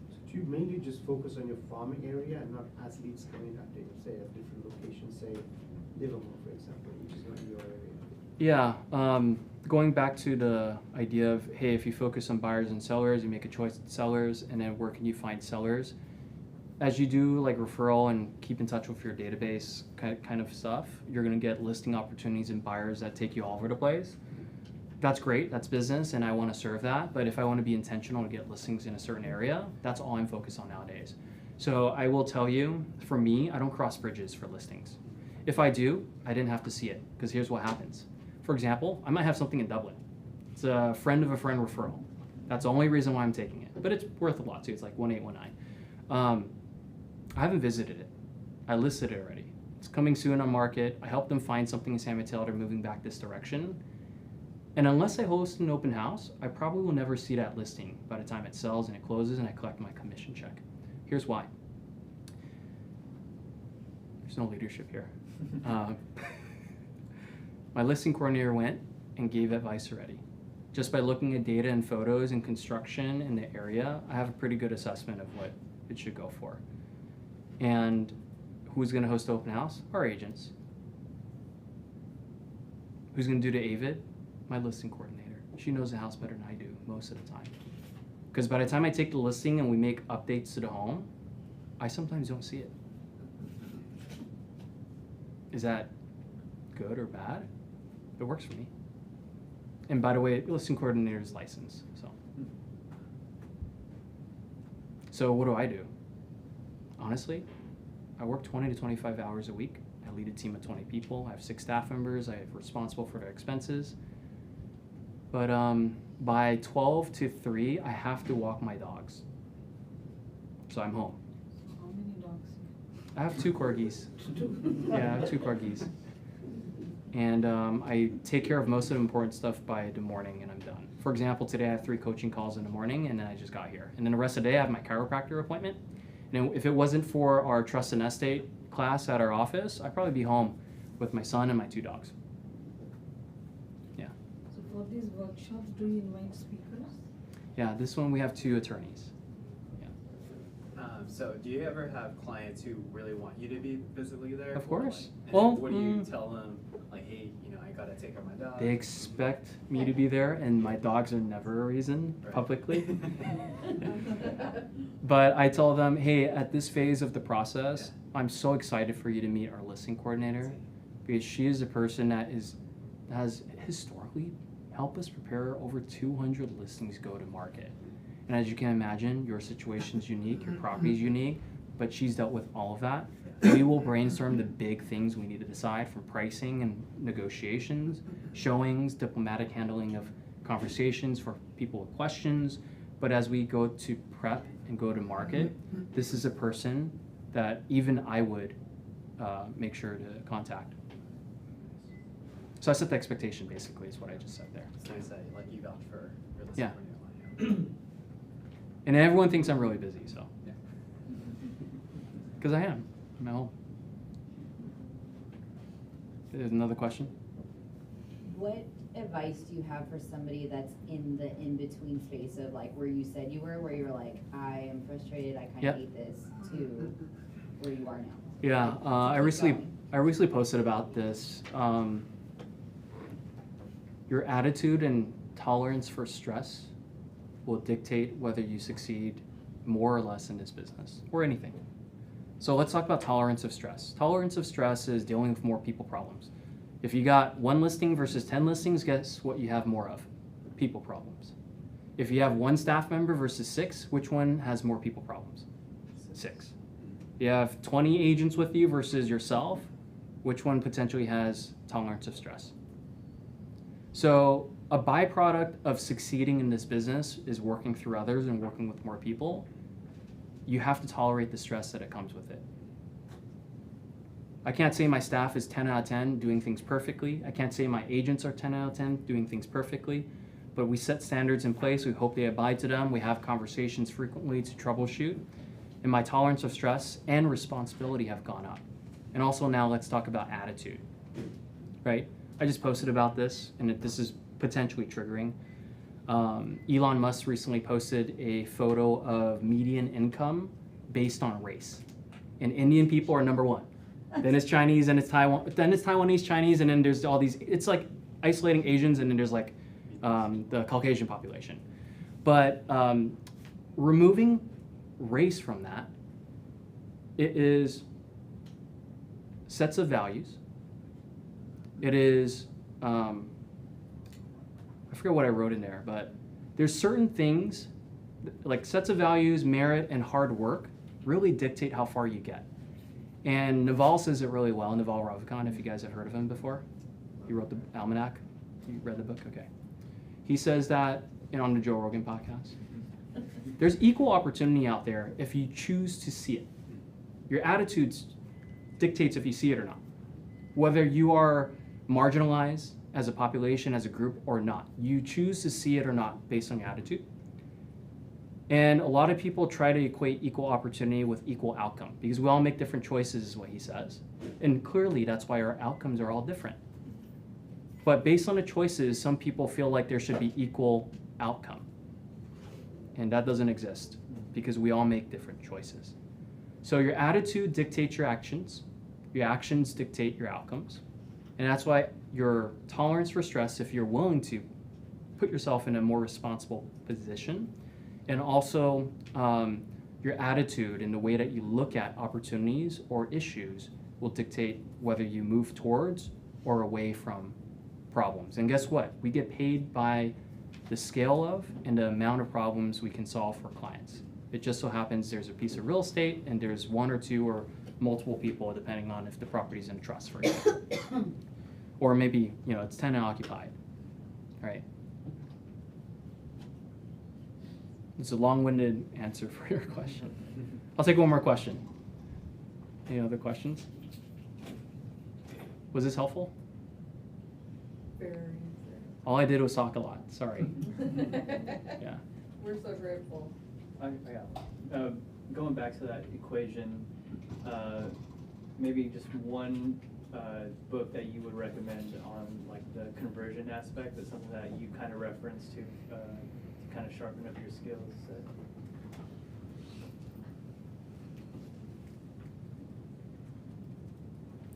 So do you mainly just focus on your farming area and not as leads coming at, say, at different locations, say Livermore, for example, which is not your area? Yeah, going back to the idea of, hey, if you focus on buyers and sellers, you make a choice of sellers, and then where can you find sellers? As you do like referral and keep in touch with your database kind of stuff, you're gonna get listing opportunities and buyers that take you all over the place. That's great, that's business, and I wanna serve that, but if I wanna be intentional to get listings in a certain area, that's all I'm focused on nowadays. So I will tell you, for me, I don't cross bridges for listings. If I do, I didn't have to see it, because here's what happens. For example, I might have something in Dublin. It's a friend of a friend referral. That's the only reason why I'm taking it, but it's worth a lot too, it's like 1819. I haven't visited it. I listed it already. It's coming soon on market. I helped them find something in San Mateo. They're moving back this direction. And unless I host an open house, I probably will never see that listing by the time it sells and it closes and I collect my commission check. Here's why. There's no leadership here. My listing coordinator went and gave advice already. Just by looking at data and photos and construction in the area, I have a pretty good assessment of what it should go for. And who's going to host the open house? Our agents. Who's going to do the AVID? My listing coordinator. She knows the house better than I do most of the time. Because by the time I take the listing and we make updates to the home, I sometimes don't see it. Is that good or bad? It works for me. And by the way, listing coordinator is licensed, so what do I do? Honestly, I work 20 to 25 hours a week. I lead a team of 20 people. I have 6 staff members. I'm responsible for their expenses. But by 12 to 3, I have to walk my dogs. So I'm home. How many dogs? I have 2 corgis. Yeah, I have 2 corgis. And I take care of most of the important stuff by the morning and I'm done. For example, today I have 3 coaching calls in the morning and then I just got here. And then the rest of the day I have my chiropractor appointment. And if it wasn't for our trust and estate class at our office, I'd probably be home with my son and my 2 dogs. Yeah. So for these workshops, do you invite speakers? Yeah, this one we have 2 attorneys. So do you ever have clients who really want you to be physically there? Of course. And Well, what do you tell them? Like, hey, you know, I gotta take care of my dog. They expect me to be there and my dogs are never a reason Right. publicly. But I tell them, hey, at this phase of the process, I'm so excited for you to meet our listing coordinator because she is a person that has historically helped us prepare over 200 listings go to market. And as you can imagine, your situation's unique, your property's unique, but she's dealt with all of that. We will brainstorm the big things we need to decide from pricing and negotiations, showings, diplomatic handling of conversations for people with questions. But as we go to prep and go to market, this is a person that even I would make sure to contact. So I set the expectation basically is what I just said there. It's nice that like you vouch for your listing Yeah. coordinator. And everyone thinks I'm really busy, so. Yeah. Because I am. I'm at home. There's another question? What advice do you have for somebody that's in the in-between space of like where you said you were, where you were like, I am frustrated, I kind Yep. of hate this, to where you are now? Yeah, I Keep recently posted about this. Your attitude and tolerance for stress will dictate whether you succeed more or less in this business or anything. So let's talk about tolerance of stress. Tolerance of stress is dealing with more people problems. If you got 1 listing versus 10 listings, guess what you have more of? People problems. If you have 1 staff member versus 6, which one has more people problems? 6. You have 20 agents with you versus yourself, which one potentially has tolerance of stress? So a byproduct of succeeding in this business is working through others and working with more people. You have to tolerate the stress that it comes with it. I can't say my staff is 10 out of 10 doing things perfectly. I can't say my agents are 10 out of 10 doing things perfectly, but we set standards in place. We hope they abide to them. We have conversations frequently to troubleshoot. And my tolerance of stress and responsibility have gone up. And also now let's talk about attitude, right? I just posted about this and this is potentially triggering. Elon Musk recently posted a photo of median income based on race. And Indian people are number 1. Then it's Chinese and it's Taiwan, then it's Taiwanese, Chinese, and then there's all these, it's like isolating Asians and then there's like the Caucasian population. But removing race from that, it is sets of values. It is, I forget what I wrote in there, but there's certain things, like sets of values, merit, and hard work really dictate how far you get. And Naval says it really well, Naval Ravikant, if you guys have heard of him before. He wrote the Almanac. You read the book? Okay. He says that on the Joe Rogan podcast. There's equal opportunity out there if you choose to see it. Your attitudes dictates if you see it or not. Whether you are marginalized as a population, as a group or not. You choose to see it or not based on your attitude. And a lot of people try to equate equal opportunity with equal outcome because we all make different choices is what he says. And clearly that's why our outcomes are all different. But based on the choices, some people feel like there should be equal outcome. And that doesn't exist because we all make different choices. So your attitude dictates your actions dictate your outcomes. And that's why your tolerance for stress, if you're willing to put yourself in a more responsible position, and also your attitude and the way that you look at opportunities or issues will dictate whether you move towards or away from problems. And guess what? We get paid by the scale of and the amount of problems we can solve for clients. It just so happens there's a piece of real estate and there's one or two or multiple people depending on if the property's in trust, for example. Or maybe, it's tenant occupied, right? It's a long-winded answer for your question. I'll take one more question. Any other questions? Was this helpful? Fair answer. All I did was talk a lot, sorry. Yeah. We're so grateful. Going back to that equation, maybe just one book that you would recommend on like the conversion aspect, that's something that you kind of reference to kind of sharpen up your skills set.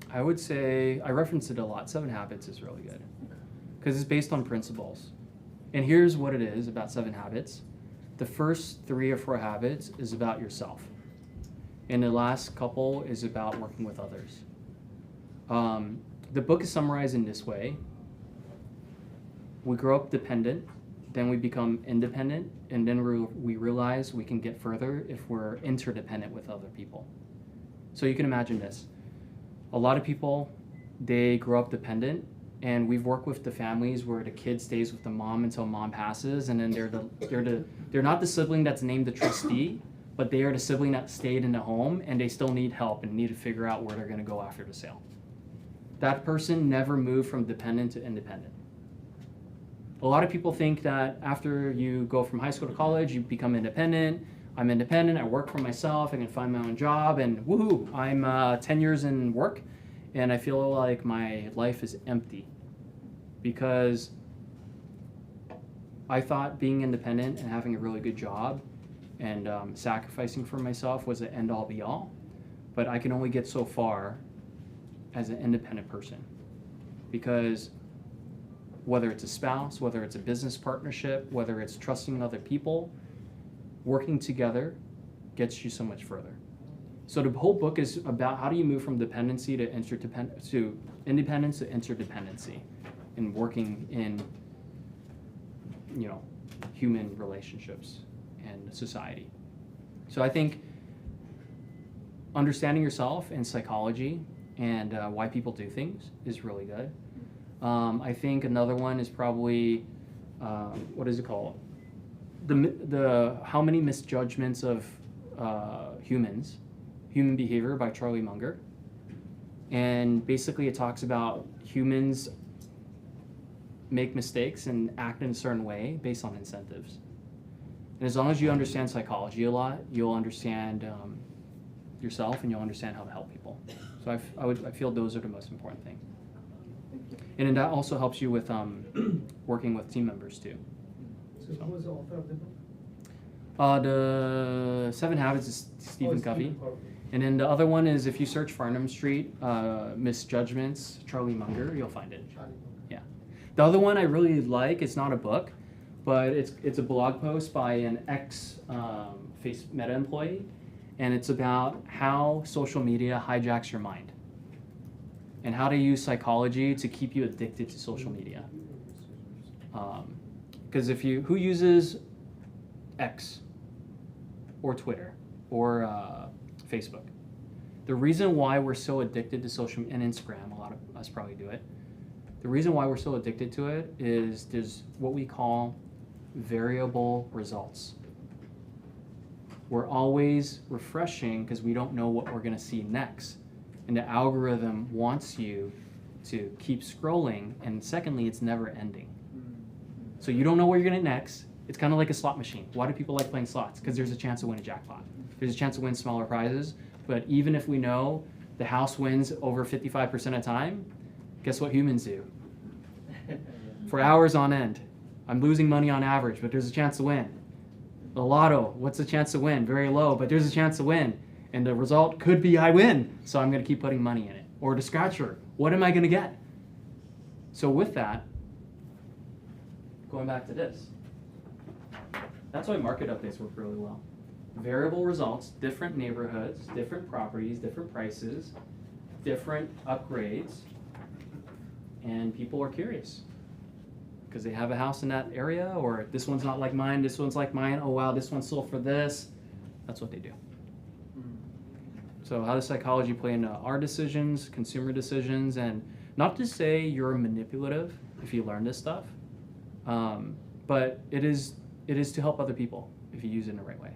I would say, I reference it a lot, 7 Habits is really good. Because it's based on principles. And here's what it is about 7 Habits. The first 3 or 4 habits is about yourself. And the last couple is about working with others. The book is summarized in this way. We grow up dependent, then we become independent, and then we realize we can get further if we're interdependent with other people. So you can imagine this. A lot of people, they grow up dependent, and we've worked with the families where the kid stays with the mom until mom passes, and then they're not the sibling that's named the trustee, but they are the sibling that stayed in the home, and they still need help and need to figure out where they're going to go after the sale. That person never moved from dependent to independent. A lot of people think that after you go from high school to college, you become independent. I'm independent, I work for myself, I can find my own job, and woohoo, I'm 10 years in work, and I feel like my life is empty. Because I thought being independent and having a really good job and sacrificing for myself was the end-all be-all, but I can only get so far as an independent person. Because whether it's a spouse, whether it's a business partnership, whether it's trusting other people, working together gets you so much further. So the whole book is about how do you move from dependency to independence to interdependency and working in human relationships and society. So I think understanding yourself and psychology and why people do things is really good. I think another one is probably, what is it called? The How Many Misjudgments of Human Behavior by Charlie Munger. And basically it talks about humans make mistakes and act in a certain way based on incentives. And as long as you understand psychology a lot, you'll understand yourself and you'll understand how to help people. So I feel those are the most important things. And then that also helps you with working with team members too. So who was the author of the book? The 7 Habits is Stephen Covey. And then the other one is if you search Farnham Street, Misjudgments, Charlie Munger, you'll find it. Yeah. The other one I really like, it's not a book, but it's a blog post by an ex Meta employee, and it's about how social media hijacks your mind and how to use psychology to keep you addicted to social media. Because who uses X or Twitter or Facebook? The reason why we're so addicted to social and Instagram, a lot of us probably do it. The reason why we're so addicted to it is there's what we call variable results. we're always refreshing because we don't know what we're going to see next. And the algorithm wants you to keep scrolling, and secondly, it's never ending. So you don't know where you're going to next. It's kind of like a slot machine. Why do people like playing slots? Because there's a chance to win a jackpot. There's a chance to win smaller prizes, but even if we know the house wins over 55% of the time, guess what humans do? For hours on end. I'm losing money on average, but there's a chance to win. The lotto, what's the chance to win? Very low, but there's a chance to win. And the result could be I win, so I'm going to keep putting money in it. Or the scratcher, what am I going to get? So with that, going back to this, that's why market updates work really well. Variable results, different neighborhoods, different properties, different prices, different upgrades, and people are curious because they have a house in that area, or this one's not like mine, this one's like mine, oh wow, this one sold for this. That's what they do. So how does psychology play into our decisions, consumer decisions, and not to say you're manipulative if you learn this stuff, but it is to help other people if you use it in the right way.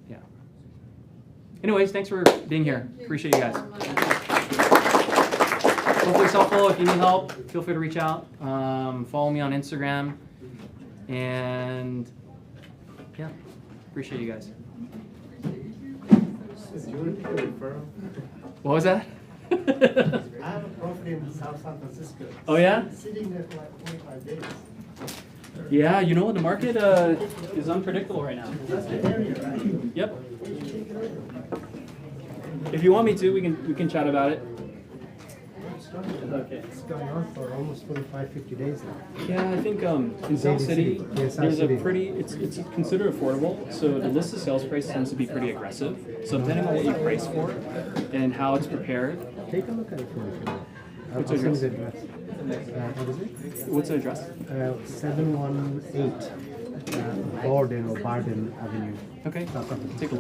Yeah. Anyways, thanks for being here. Appreciate you guys. Hopefully it's helpful. If you need help, feel free to reach out. Follow me on Instagram. And yeah, appreciate you guys. Do you want to take a referral? What was that? I have a property in South San Francisco. Oh, yeah? Sitting there for like 45 days. Yeah, you know what? The market is unpredictable right now. That's the area, right? Yep. If you want me to, we can chat about it. Okay. It's going on for almost 45, 50 days now. Yeah, I think in South City, Yeah, South there's City. a pretty, it's considered affordable, so the listed sales price tends to be pretty aggressive. So depending on what you price for and how it's prepared. Take a look at it for me. What's I'll the send address? you the address. What is it? What's the address? 718 Borden or Barden Avenue. Okay, South San Francisco. take a look.